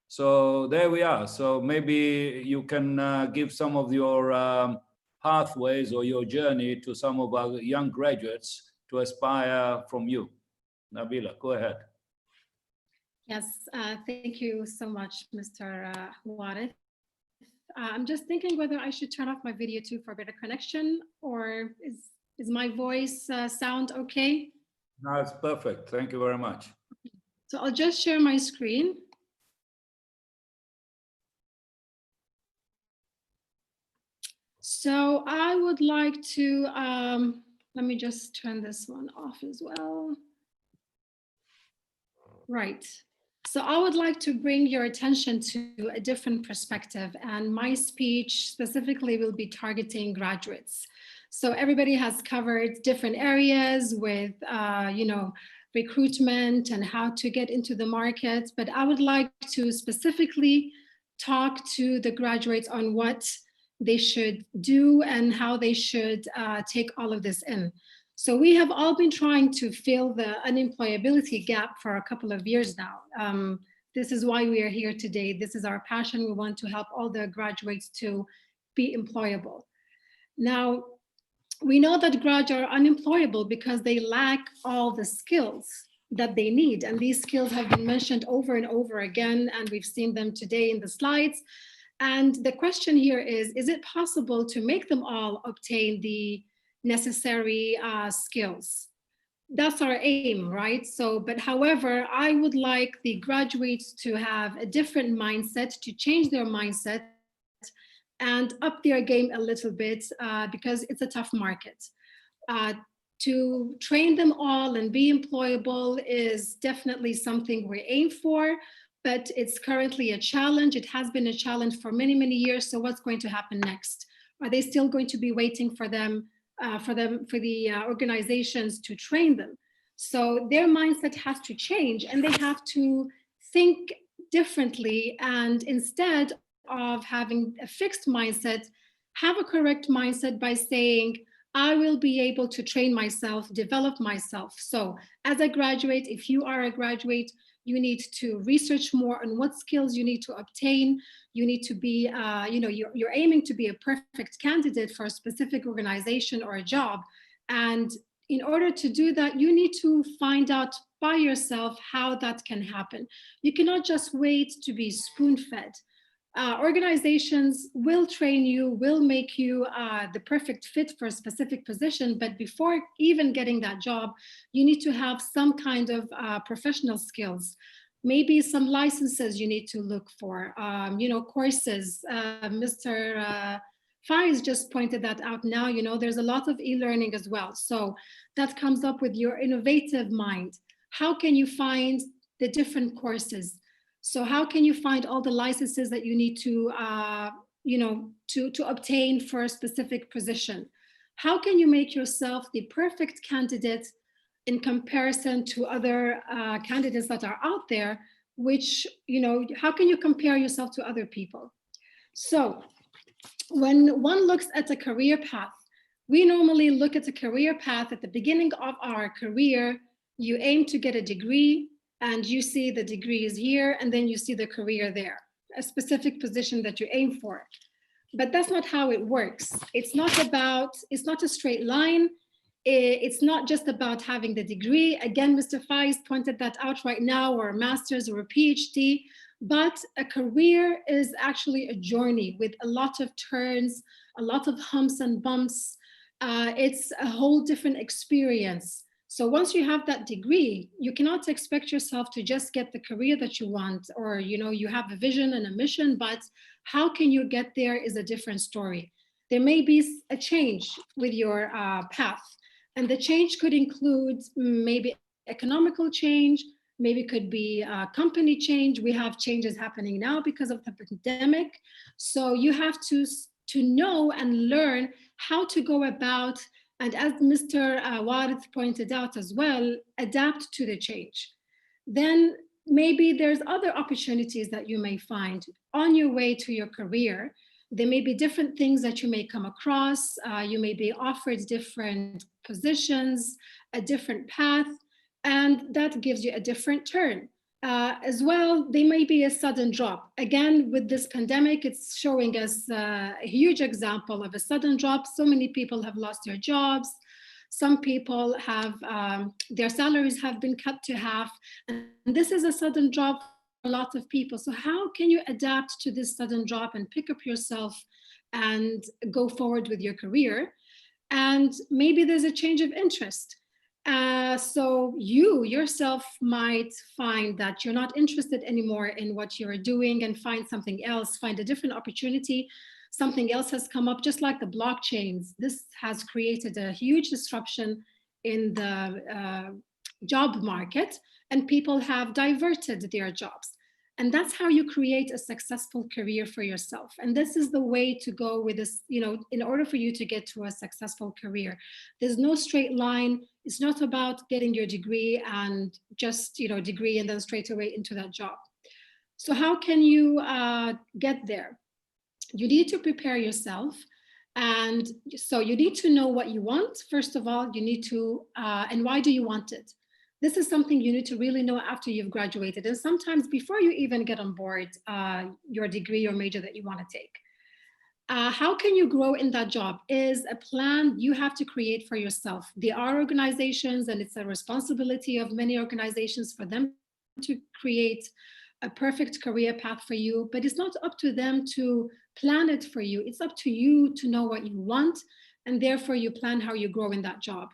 so there we are. So maybe you can give some of your pathways or your journey to some of our young graduates to aspire from you. Nabila, go ahead. Yes, thank you so much, Mr. Warith. I'm just thinking whether I should turn off my video too for better connection, or is my voice sound okay? No, it's perfect. Thank you very much. So I'll just share my screen. So I would like to, let me just turn this one off as well. Right. So I would like to bring your attention to a different perspective, and my speech specifically will be targeting graduates. So everybody has covered different areas with, you know, recruitment and how to get into the market, but I would like to specifically talk to the graduates on what they should do and how they should take all of this in. So we have all been trying to fill the unemployability gap for a couple of years now. This is why we are here today. This is our passion. We want to help all the graduates to be employable. Now, we know that graduates are unemployable because they lack all the skills that they need. And these skills have been mentioned over and over again, and we've seen them today in the slides. And the question here is it possible to make them all obtain the necessary skills? That's our aim, right? So, but however, I would like the graduates to have a different mindset, to change their mindset and up their game a little bit because it's a tough market. To train them all and be employable is definitely something we aim for, but it's currently a challenge. It has been a challenge for many, many years. So what's going to happen next? Are they still going to be waiting for them, for the organizations to train them? So their mindset has to change, and they have to think differently. And instead of having a fixed mindset, have a correct mindset by saying, I will be able to train myself, develop myself. So as a graduate, if you are a graduate, you need to research more on what skills you need to obtain. You need to be, you know, you're aiming to be a perfect candidate for a specific organization or a job. And in order to do that, you need to find out by yourself how that can happen. You cannot just wait to be spoon-fed. Organizations will train you, will make you the perfect fit for a specific position, but before even getting that job, you need to have some kind of professional skills. Maybe some licenses you need to look for, courses. Mr. Faiz just pointed that out now, there's a lot of e-learning as well. So that comes up with your innovative mind. How can you find the different courses? So how can you find all the licenses that you need to, to obtain for a specific position? How can you make yourself the perfect candidate in comparison to other candidates that are out there, which, how can you compare yourself to other people? So when one looks at a career path, we normally look at a career path at the beginning of our career. You aim to get a degree and you see the degree is here and then you see the career there, a specific position that you aim for. But that's not how it works. It's not a straight line. It's not just about having the degree. Again, Mr. Faiz pointed that out right now, or a master's or a PhD, but a career is actually a journey with a lot of turns, a lot of humps and bumps. It's a whole different experience. So once you have that degree, you cannot expect yourself to just get the career that you want, or you have a vision and a mission, but how can you get there is a different story. There may be a change with your path, and the change could include maybe economical change, maybe could be company change. We have changes happening now because of the pandemic. So you have to know and learn how to go about, and as Mr. Warith pointed out as well, adapt to the change. Then maybe there's other opportunities that you may find on your way to your career. There may be different things that you may come across. You may be offered different positions, a different path, and that gives you a different turn. As well, there may be a sudden drop. Again, with this pandemic, it's showing us a huge example of a sudden drop. So many people have lost their jobs. Some people have, their salaries have been cut to half. And this is a sudden drop for a lot of people. So how can you adapt to this sudden drop and pick up yourself and go forward with your career? And maybe there's a change of interest. So you yourself might find that you're not interested anymore in what you're doing and find something else, find a different opportunity. Something else has come up, just like the blockchains. This has created a huge disruption in the job market, and people have diverted their jobs. And that's how you create a successful career for yourself. And this is the way to go with this, in order for you to get to a successful career. There's no straight line. It's not about getting your degree and just, degree and then straight away into that job. So how can you get there? You need to prepare yourself. And so you need to know what you want. First of all, you need to, and why do you want it? This is something you need to really know after you've graduated, and sometimes before you even get on board your degree or major that you want to take. How can you grow in that job is a plan you have to create for yourself. There are organizations, and it's a responsibility of many organizations for them to create a perfect career path for you, but it's not up to them to plan it for you. It's up to you to know what you want, and therefore you plan how you grow in that job.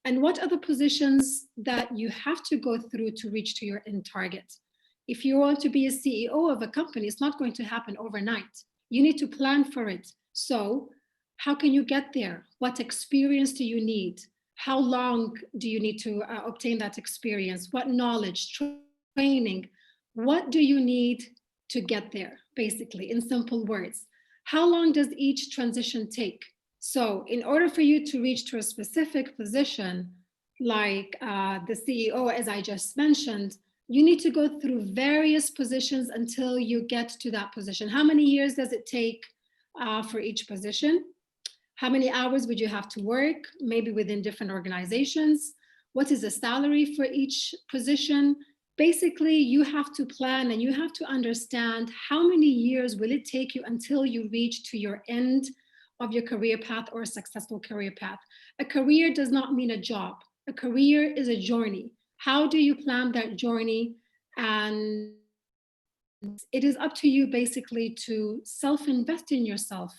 And what are the positions that you have to go through to reach to your end target? If you want to be a CEO of a company, it's not going to happen overnight. You need to plan for it. So how can you get there? What experience do you need? How long do you need to obtain that experience? What knowledge, training? What do you need to get there, basically, in simple words? How long does each transition take? So in order for you to reach to a specific position, like the CEO, as I just mentioned, you need to go through various positions until you get to that position. How many years does it take for each position? How many hours would you have to work, maybe within different organizations? What is the salary for each position? Basically, you have to plan and you have to understand how many years will it take you until you reach to your end of your career path or a successful career path. A career does not mean a job. A career is a journey. How do you plan that journey? And it is up to you basically to self-invest in yourself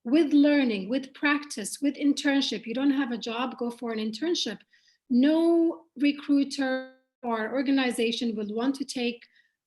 with learning, with practice, with internship. You don't have a job, go for an internship. No recruiter or organization will want to take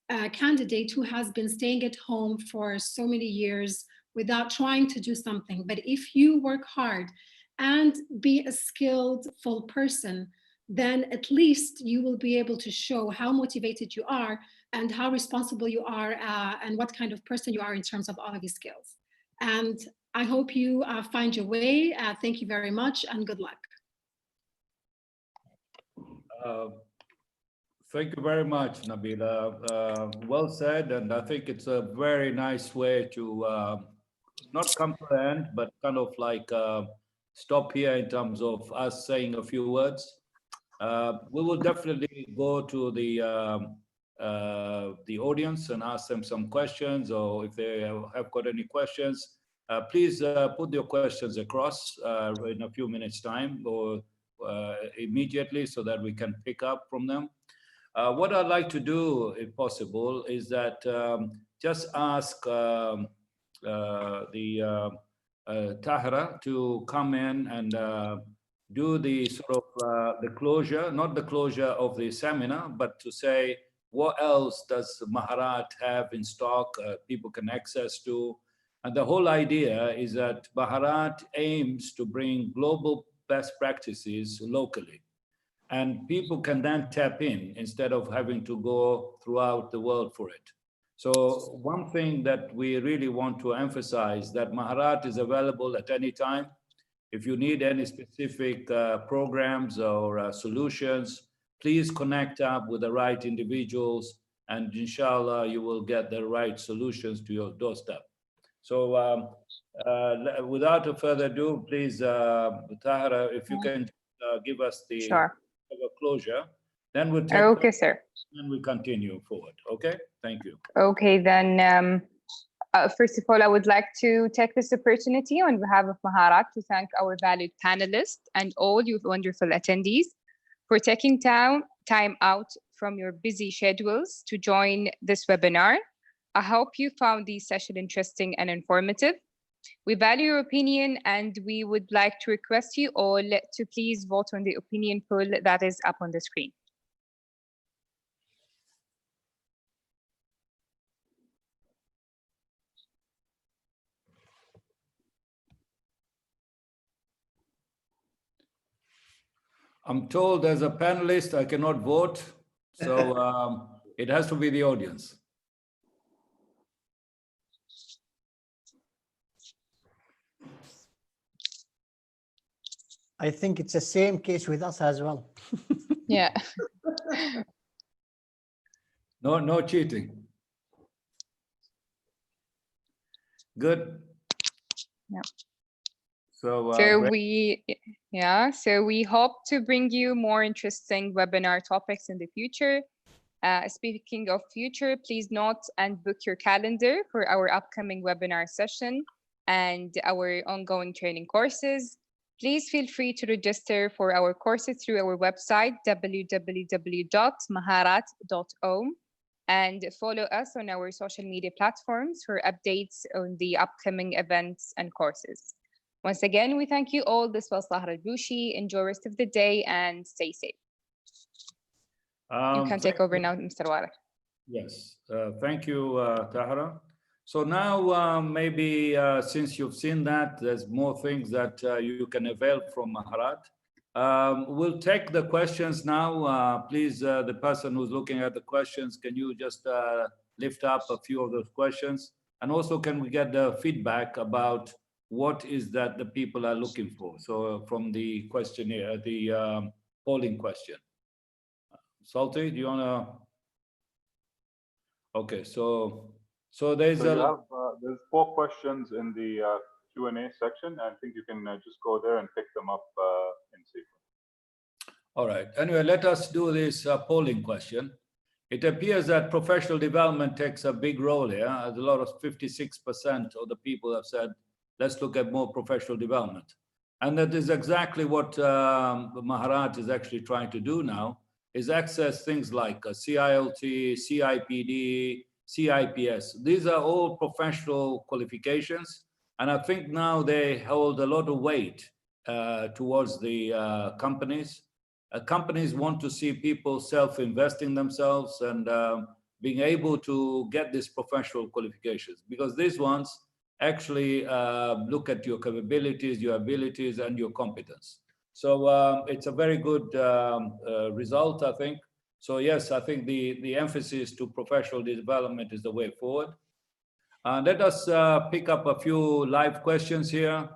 a candidate who has been staying at home for so many years without trying to do something. But if you work hard and be a skilled, full person, then at least you will be able to show how motivated you are and how responsible you are and what kind of person you are in terms of all of these skills. And I hope you find your way. Thank you very much and good luck. Thank you very much, Nabila. Well said, and I think it's a very nice way to not come to the end, but kind of like stop here in terms of us saying a few words. We will definitely go to the audience and ask them some questions, or if they have got any questions, please put your questions across in a few minutes' time or immediately so that we can pick up from them. What I'd like to do, if possible, is that just ask Tahra to come in and do the sort of the closure, not the closure of the seminar, but to say what else does Maharat have in stock people can access to. And the whole idea is that Maharat aims to bring global best practices locally. And people can then tap in instead of having to go throughout the world for it. So one thing that we really want to emphasize that Maharat is available at any time. If you need any specific programs or solutions, please connect up with the right individuals and inshallah you will get the right solutions to your doorstep. So without further ado, please, Tahra, if you can give us the closure, then we'll take okay, sir. And we continue forward. Okay, thank you. Okay, then first of all, I would like to take this opportunity on behalf of Maharat to thank our valued panelists and all you wonderful attendees for taking time out from your busy schedules to join this webinar. I hope you found this session interesting and informative. We value your opinion and we would like to request you all to please vote on the opinion poll that is up on the screen. I'm told as a panelist, I cannot vote. So it has to be the audience. I think it's the same case with us as well. Yeah. No cheating. Good. Yeah. So we hope to bring you more interesting webinar topics in the future. Speaking of future, please note and book your calendar for our upcoming webinar session and our ongoing training courses. Please feel free to register for our courses through our website, www.maharat.om, and follow us on our social media platforms for updates on the upcoming events and courses. Once again, we thank you all. This was Tahra Al-Blushi. Enjoy the rest of the day and stay safe. You can take over now, Mr. Warek. Yes, thank you, Tahra. So now maybe since you've seen that, there's more things that you can avail from Maharat. We'll take the questions now. Please, the person who's looking at the questions, can you just lift up a few of those questions? And also, can we get the feedback about what is that the people are looking for? So from the questionnaire, the polling question. Salty, do you want to? Okay, so there's there's 4 questions in the Q&A section. I think you can just go there and pick them up in sequence. All right. Anyway, let us do this polling question. It appears that professional development takes a big role here. As a lot of 56% of the people have said let's look at more professional development. And that is exactly what Maharat is actually trying to do now, is access things like CILT, CIPD, CIPS. These are all professional qualifications. And I think now they hold a lot of weight towards the companies. Companies want to see people self-investing themselves and being able to get these professional qualifications, because these ones actually look at your capabilities, your abilities, and your competence. So it's a very good result, I think. So yes, I think the emphasis to professional development is the way forward. Let us pick up a few live questions here.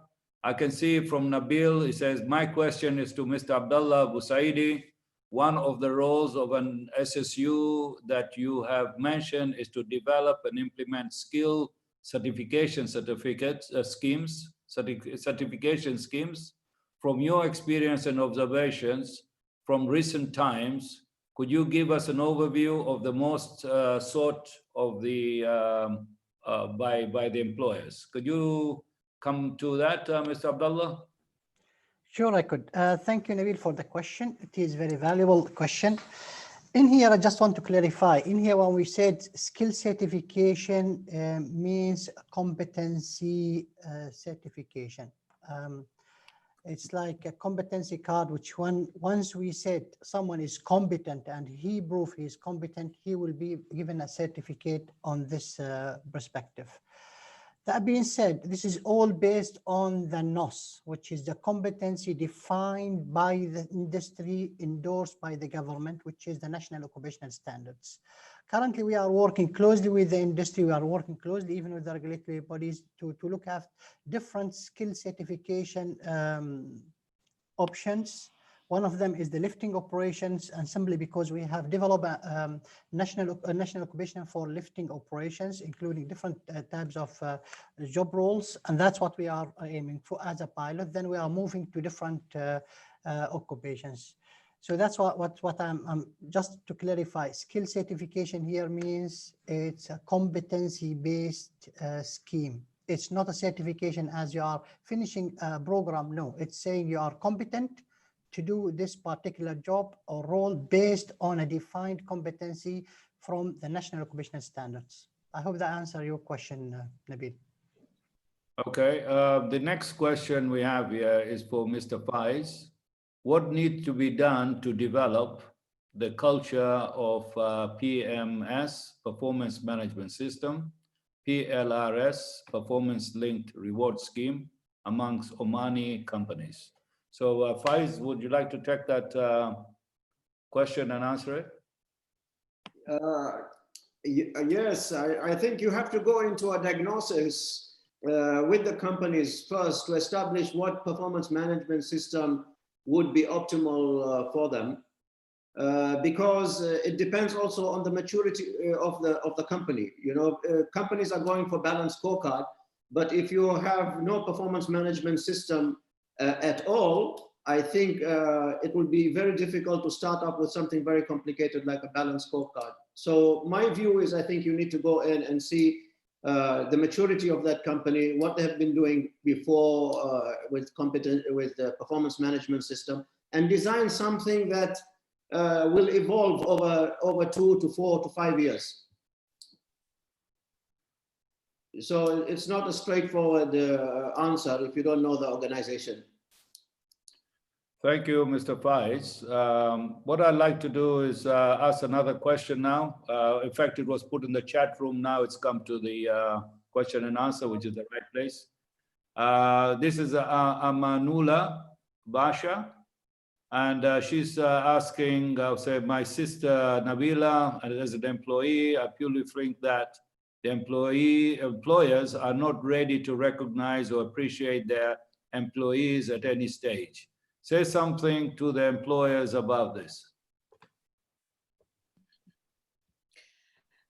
I can see from Nabil, he says, my question is to Mr. Abdullah Busaidi. One of the roles of an SSU that you have mentioned is to develop and implement skill certification certification schemes. From your experience and observations from recent times, could you give us an overview of the most sought of the by the employers? Could you come to that, Mr. Abdullah? Sure, I could. Thank you, Nabil, for the question. It is a very valuable question. In here, I just want to clarify. In here, when we said skill certification means competency certification. It's like a competency card, which once we said someone is competent and he proves he's competent, he will be given a certificate on this perspective. That being said, this is all based on the NOS, which is the competency defined by the industry, endorsed by the government, which is the National Occupational Standards. Currently, we are working closely with the industry. We are working closely even with the regulatory bodies to look at different skill certification options. One of them is the lifting operations, and simply because we have developed a national occupation for lifting operations, including different types of job roles, and that's what we are aiming for as a pilot. Then we are moving to different occupations. So that's what I'm just to clarify. Skill certification here means it's a competency-based scheme. It's not a certification as you are finishing a program. No, it's saying you are competent to do this particular job or role based on a defined competency from the National Occupational Standards. I hope that answers your question, Nabil. Okay, the next question we have here is for Mr. Faiz. What needs to be done to develop the culture of PMS, Performance Management System, PLRS, Performance Linked Reward Scheme, amongst Omani companies? So Faiz, would you like to take that question and answer it? Yes, I think you have to go into a diagnosis with the companies first to establish what performance management system would be optimal for them, because it depends also on the maturity of the company. You know, companies are going for balanced scorecard, but if you have no performance management system at all, I think it will be very difficult to start up with something very complicated like a balanced scorecard. So my view is, I think you need to go in and see the maturity of that company, what they have been doing before with the performance management system, and design something that will evolve over 2 to 4 to 5 years. So it's not a straightforward answer if you don't know the organization. Thank you, Mr. Faiz. What I'd like to do is ask another question now. In fact, it was put in the chat room. Now it's come to the question and answer, which is the right place. This is Amanula Basha, and she's asking, I'll say, my sister Nabila, as an employee, I purely think that the employers are not ready to recognize or appreciate their employees at any stage. Say something to the employers about this.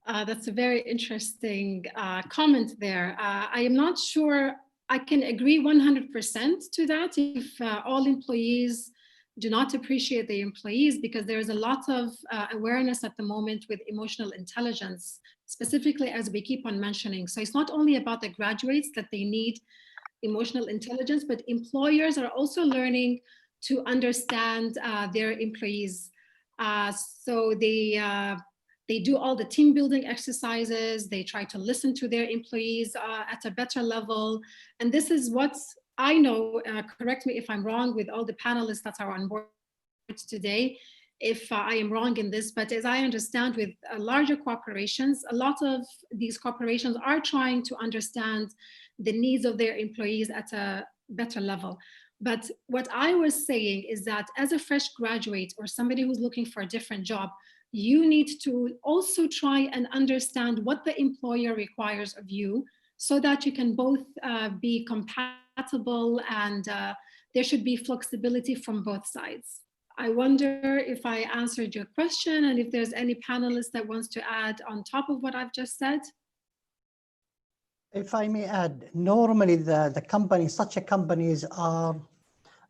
That's a very interesting comment there. I am not sure I can agree 100% to that if all employees do not appreciate the employees, because there is a lot of awareness at the moment with emotional intelligence, specifically as we keep on mentioning. So it's not only about the graduates that they need emotional intelligence, but employers are also learning to understand their employees. So they do all the team building exercises. They try to listen to their employees at a better level. And this is what I know, correct me if I'm wrong with all the panelists that are on board today, if I am wrong in this, but as I understand with larger corporations, a lot of these corporations are trying to understand the needs of their employees at a better level. But what I was saying is that as a fresh graduate or somebody who's looking for a different job, you need to also try and understand what the employer requires of you so that you can both be compatible and there should be flexibility from both sides. I wonder if I answered your question and if there's any panelist that wants to add on top of what I've just said. If I may add, normally the company, such a companies are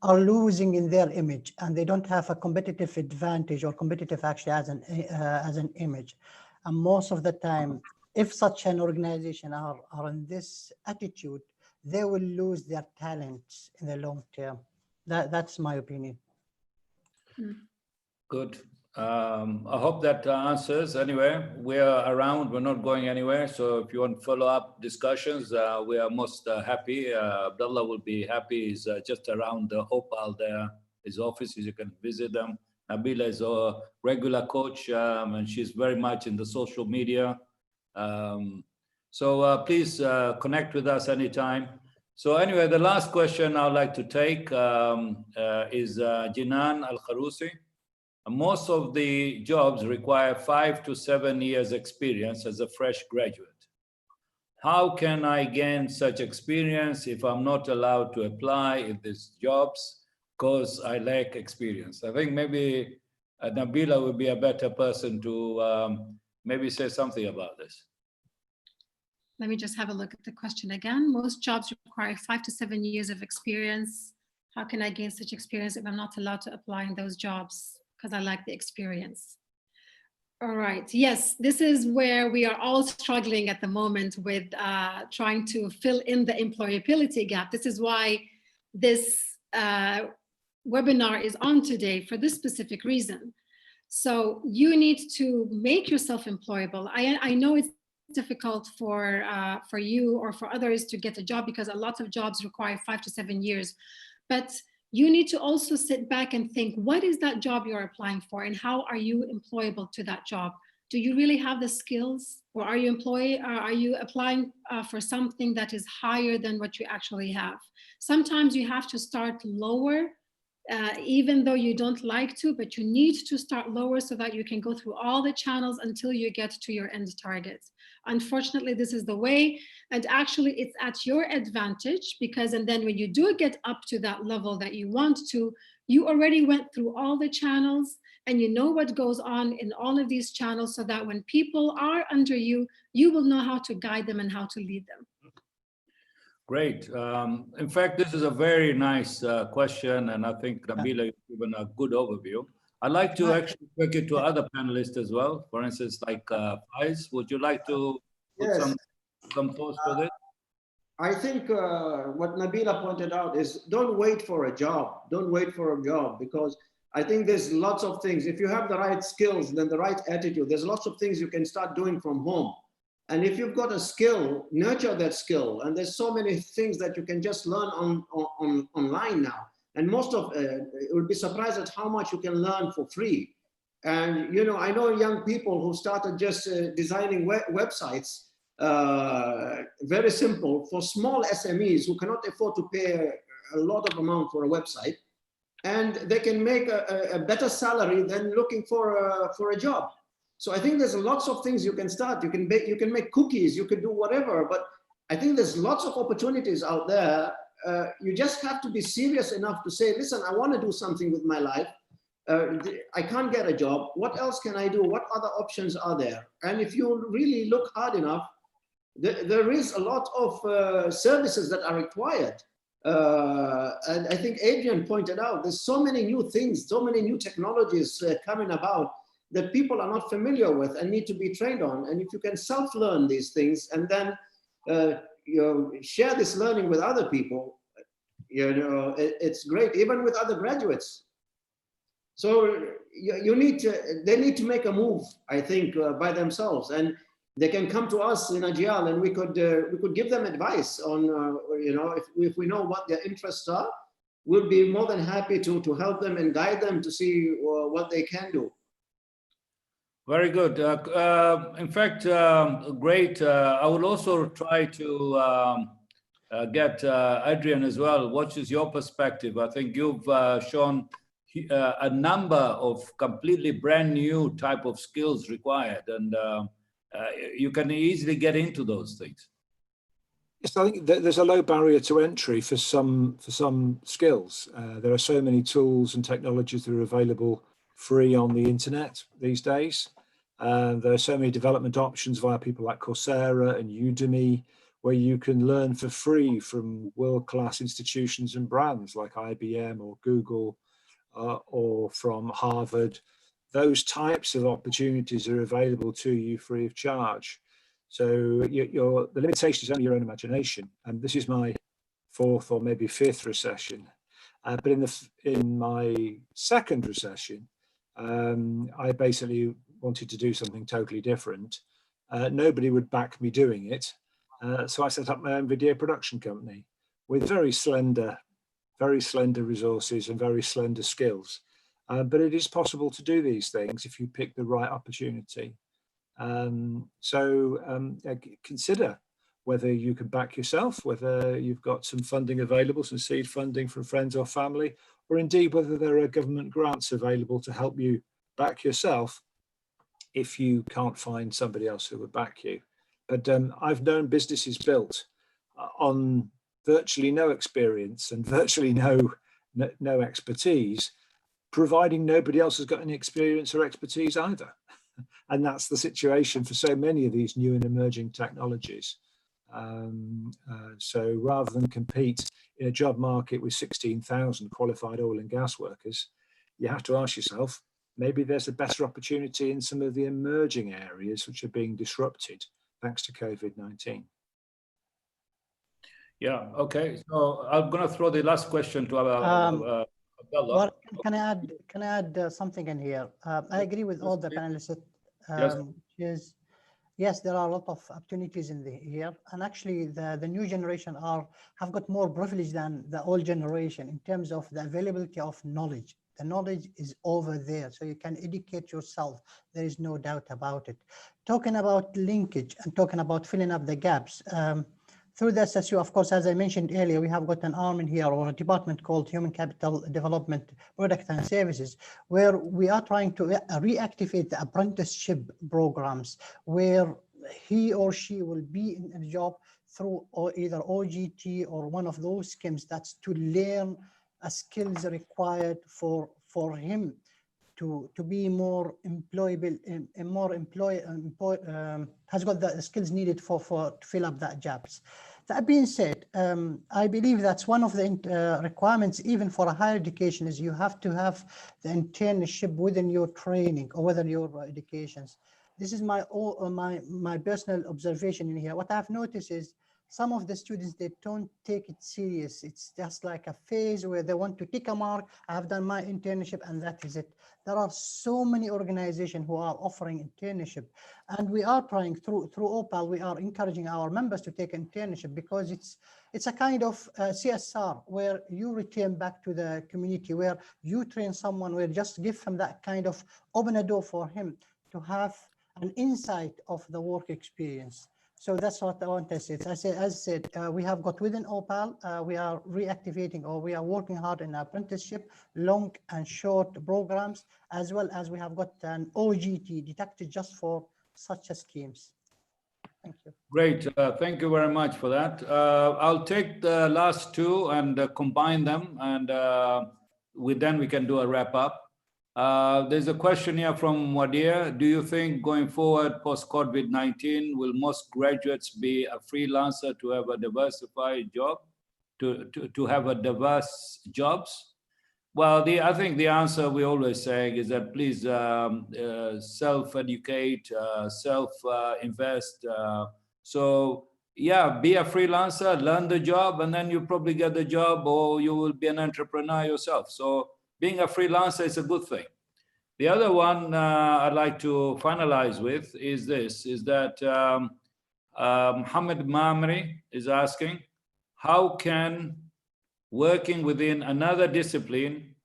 losing in their image and they don't have a competitive advantage or competitive actually as an image. And most of the time, if such an organization are in this attitude, they will lose their talents in the long term. That's my opinion. Good. I hope that answers. Anyway, we are around. We're not going anywhere. So if you want follow-up discussions, we are most happy. Abdullah will be happy. He's just around the Opal there, his office. You can visit them. Nabila is a regular coach, and she's very much in the social media. So please connect with us anytime. So anyway, the last question I'd like to take is Jinan Al-Kharousi. Most of the jobs require 5 to 7 years experience as a fresh graduate. How can I gain such experience if I'm not allowed to apply in these jobs because I lack experience? I think maybe Nabila would be a better person to maybe say something about this. Let me just have a look at the question again. Most jobs require 5 to 7 years of experience. How can I gain such experience if I'm not allowed to apply in those jobs because I lack the experience? All right, yes, this is where we are all struggling at the moment with trying to fill in the employability gap. This is why this webinar is on today for this specific reason. So you need to make yourself employable. I know it's difficult for you or for others to get a job because a lot of jobs require 5 to 7 years, but you need to also sit back and think, what is that job you're applying for and how are you employable to that job? Do you really have the skills, or are you applying for something that is higher than what you actually have? Sometimes you have to start lower, even though you don't like to, but you need to start lower so that you can go through all the channels until you get to your end target. Unfortunately, this is the way, and actually it's at your advantage because, and then when you do get up to that level that you want to, you already went through all the channels and you know what goes on in all of these channels so that when people are under you, you will know how to guide them and how to lead them. Great. In fact, this is a very nice question, and I think Nabila has given a good overview. I'd like to actually take it to other panelists as well. For instance, like Faiz, would you like to put some thoughts to this? I think what Nabila pointed out is don't wait for a job. Don't wait for a job, because I think there's lots of things. If you have the right skills and the right attitude, there's lots of things you can start doing from home. And if you've got a skill, nurture that skill. And there's so many things that you can just learn online now. And most of it would be surprised at how much you can learn for free. And, you know, I know young people who started just designing websites, very simple, for small SMEs who cannot afford to pay a lot of amount for a website. And they can make a better salary than looking for a job. So I think there's lots of things you can start. You can make cookies, you can do whatever, but I think there's lots of opportunities out there. You just have to be serious enough to say, listen, I want to do something with my life. I can't get a job. What else can I do? What other options are there? And if you really look hard enough, there is a lot of services that are required. And I think Adrian pointed out, there's so many new things, so many new technologies coming about that people are not familiar with and need to be trained on. And if you can self-learn these things and then you share this learning with other people, it's great, even with other graduates. So they need to make a move, I think, by themselves, and they can come to us in Agial, and we could give them advice on, if we know what their interests are, we'll be more than happy to help them and guide them to see what they can do. Very good. In fact, great. I will also try to get Adrian as well. What is your perspective? I think you've shown a number of completely brand new type of skills required, and you can easily get into those things. Yes, I think there's a low barrier to entry for some skills. There are so many tools and technologies that are available free on the internet these days. There are so many development options via people like Coursera and Udemy, where you can learn for free from world-class institutions and brands like IBM or Google or from Harvard. Those types of opportunities are available to you free of charge. So the limitation is only your own imagination. And this is my 4th or maybe 5th recession. But in my 2nd recession, I basically wanted to do something totally different. Nobody would back me doing it. So I set up my own video production company with very slender resources and very slender skills. But it is possible to do these things if you pick the right opportunity. Consider whether you can back yourself, whether you've got some funding available, some seed funding from friends or family, or indeed whether there are government grants available to help you back yourself if you can't find somebody else who would back you. But I've known businesses built on virtually no experience and virtually no expertise, providing nobody else has got any experience or expertise either. And that's the situation for so many of these new and emerging technologies. So rather than compete in a job market with 16,000 qualified oil and gas workers, you have to ask yourself, maybe there's a better opportunity in some of the emerging areas which are being disrupted thanks to COVID-19. Yeah, okay. So I'm going to throw the last question to Abdullah. Well, can I add something in here? I agree with all the panelists. Yes. Yes, there are a lot of opportunities in here, and actually the new generation have got more privilege than the old generation in terms of the availability of knowledge. The knowledge is over there, so you can educate yourself. There is no doubt about it. Talking about linkage and talking about filling up the gaps, through the SSU, of course, as I mentioned earlier, we have got an arm in here, or a department called Human Capital Development Product and Services, where we are trying to reactivate the apprenticeship programs, where he or she will be in a job through either OGT or one of those schemes that's to learn skills required for him to be more employable and more has got the skills needed to fill up that jobs. That being said, I believe that's one of the requirements even for a higher education is you have to have the internship within your training or within your educations. This is my personal observation in here. What I've noticed is some of the students, they don't take it serious. It's just like a phase where they want to take a mark. I have done my internship and that is it. There are so many organizations who are offering internship, and we are trying through OPAL, we are encouraging our members to take internship because it's a kind of CSR where you return back to the community, where you train someone, where just give him that kind of open a door for him to have an insight of the work experience. So that's what I want to say. As I said, we have got within OPAL, we are reactivating, or we are working hard in apprenticeship, long and short programs, as well as we have got an OGT detected just for such schemes. Thank you. Great. Thank you very much for that. I'll take the last two and combine them, and then we can do a wrap up. There's a question here from Wadir. Do you think going forward post-COVID-19, will most graduates be a freelancer to have a diversified job, to have a diverse jobs? Well, I think the answer we always say is that please self-educate, self-invest. So yeah, be a freelancer, learn the job, and then you probably get the job, or you will be an entrepreneur yourself. So being a freelancer is a good thing. The other one I'd like to finalize with is this, is that Mohammed Mamri is asking, how can working within another discipline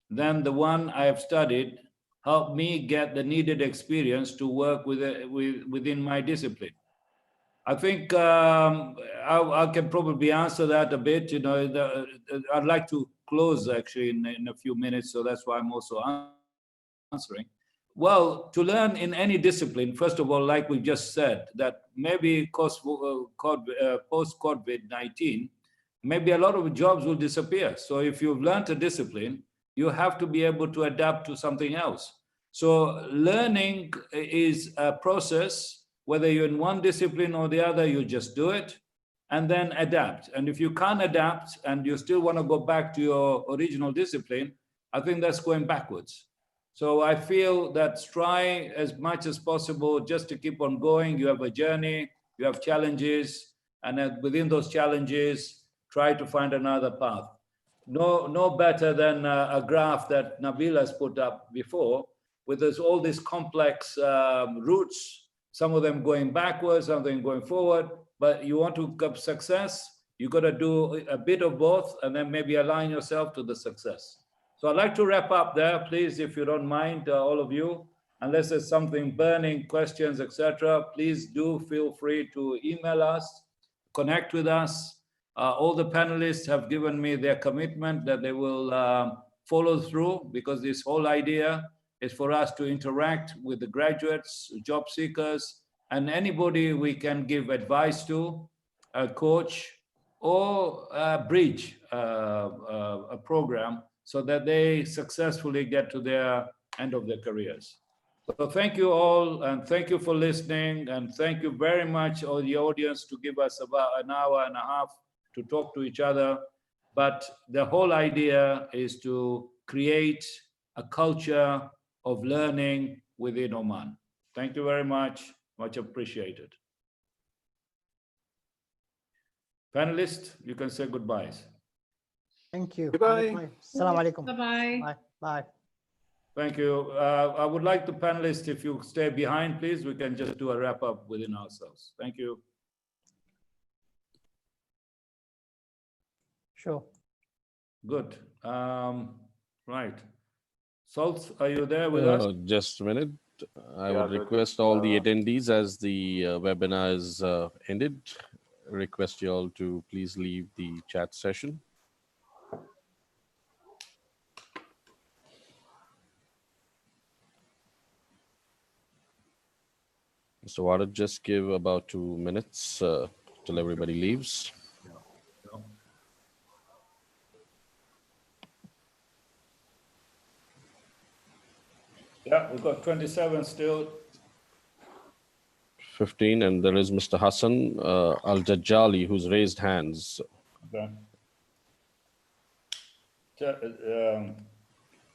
than the one I have studied help me get the needed experience to work within my discipline? I think I can probably answer that a bit. You know, I'd like to close actually in a few minutes, so that's why I'm also answering. Well, to learn in any discipline, first of all, like we just said, that maybe post-COVID-19, maybe a lot of jobs will disappear. So if you've learned a discipline, you have to be able to adapt to something else. So learning is a process. Whether you're in one discipline or the other, you just do it and then adapt. And if you can't adapt and you still want to go back to your original discipline, I think that's going backwards. So I feel that try as much as possible just to keep on going. You have a journey, you have challenges, and within those challenges, try to find another path. No better than a graph that Nabil has put up before, with all these complex routes, some of them going backwards, some of them going forward. But you want to have success, you got to do a bit of both, and then maybe align yourself to the success. So I'd like to wrap up there, please, if you don't mind, all of you. Unless there's something burning, questions, etc., please do feel free to email us, connect with us. All the panelists have given me their commitment that they will follow through, because this whole idea is for us to interact with the graduates, job seekers, and anybody we can give advice to, a coach, or bridge a program, so that they successfully get to their end of their careers. So thank you all, and thank you for listening, and thank you very much, all the audience, to give us about an hour and a half to talk to each other. But the whole idea is to create a culture of learning within Oman. Thank you very much appreciated. Panelists, you can say goodbyes. Thank you. Goodbye. Assalamu alaikum. Bye-bye. Bye. Bye. Thank you. I would like the panelists, if you stay behind, please, we can just do a wrap up within ourselves. Thank you. Sure. Good. Right. Salt, are you there with us? Just a minute. I Yeah, would good. request all the attendees, as the webinar is ended, request you all to please leave the chat session. So I'll just give about 2 minutes till everybody leaves. Yeah, we've got 27 still. 15, and there is Mr. Hassan Al-Jajjali, who's raised hands. Okay.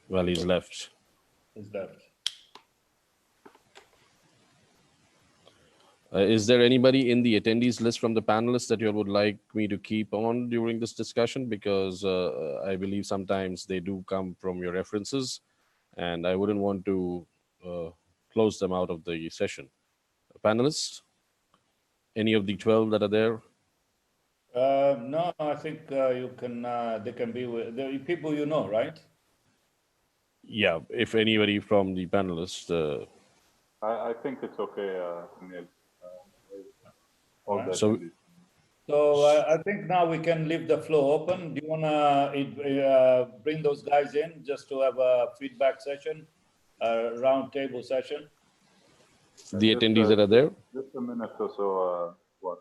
Well, he's left. Is left. Is there anybody in the attendees list from the panelists that you would like me to keep on during this discussion? Because I believe sometimes they do come from your references, and I wouldn't want to close them out of the session. Panelists? Any of the 12 that are there? No, I think you can. They can be with the people you know, right? Yeah, if anybody from the panelists. I think it's okay, Neil. All Right. the So- attendees. So I think now we can leave the floor open. Do you want to bring those guys in just to have a feedback session, a round table session? The Just, attendees that are there? Just a minute or so. What?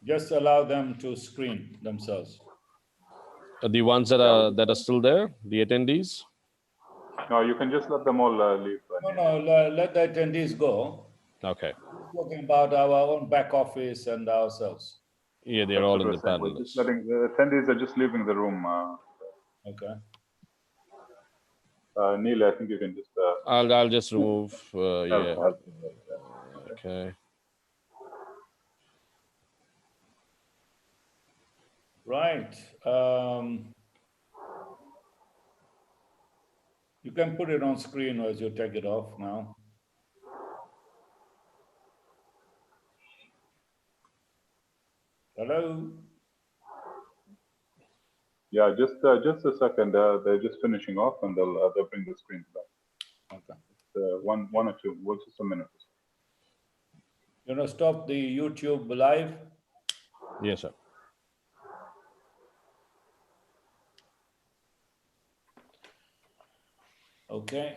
Just allow them to screen themselves. The ones that are still there, the attendees? No, you can just let them all leave. No, let the attendees go. Okay. We're talking about our own back office and ourselves. Yeah, they're all in the We're just panelists. letting the attendees are just leaving the room. Okay. Neil, I think you can just. I'll just remove. Yeah. help. Okay. Right. You can put it on screen as you take it off now. Hello? Yeah, just a second. They're just finishing off, and they'll bring the screens back. Okay. One or two. Well, just a minute. You know, stop the YouTube live. Yes, sir. Okay.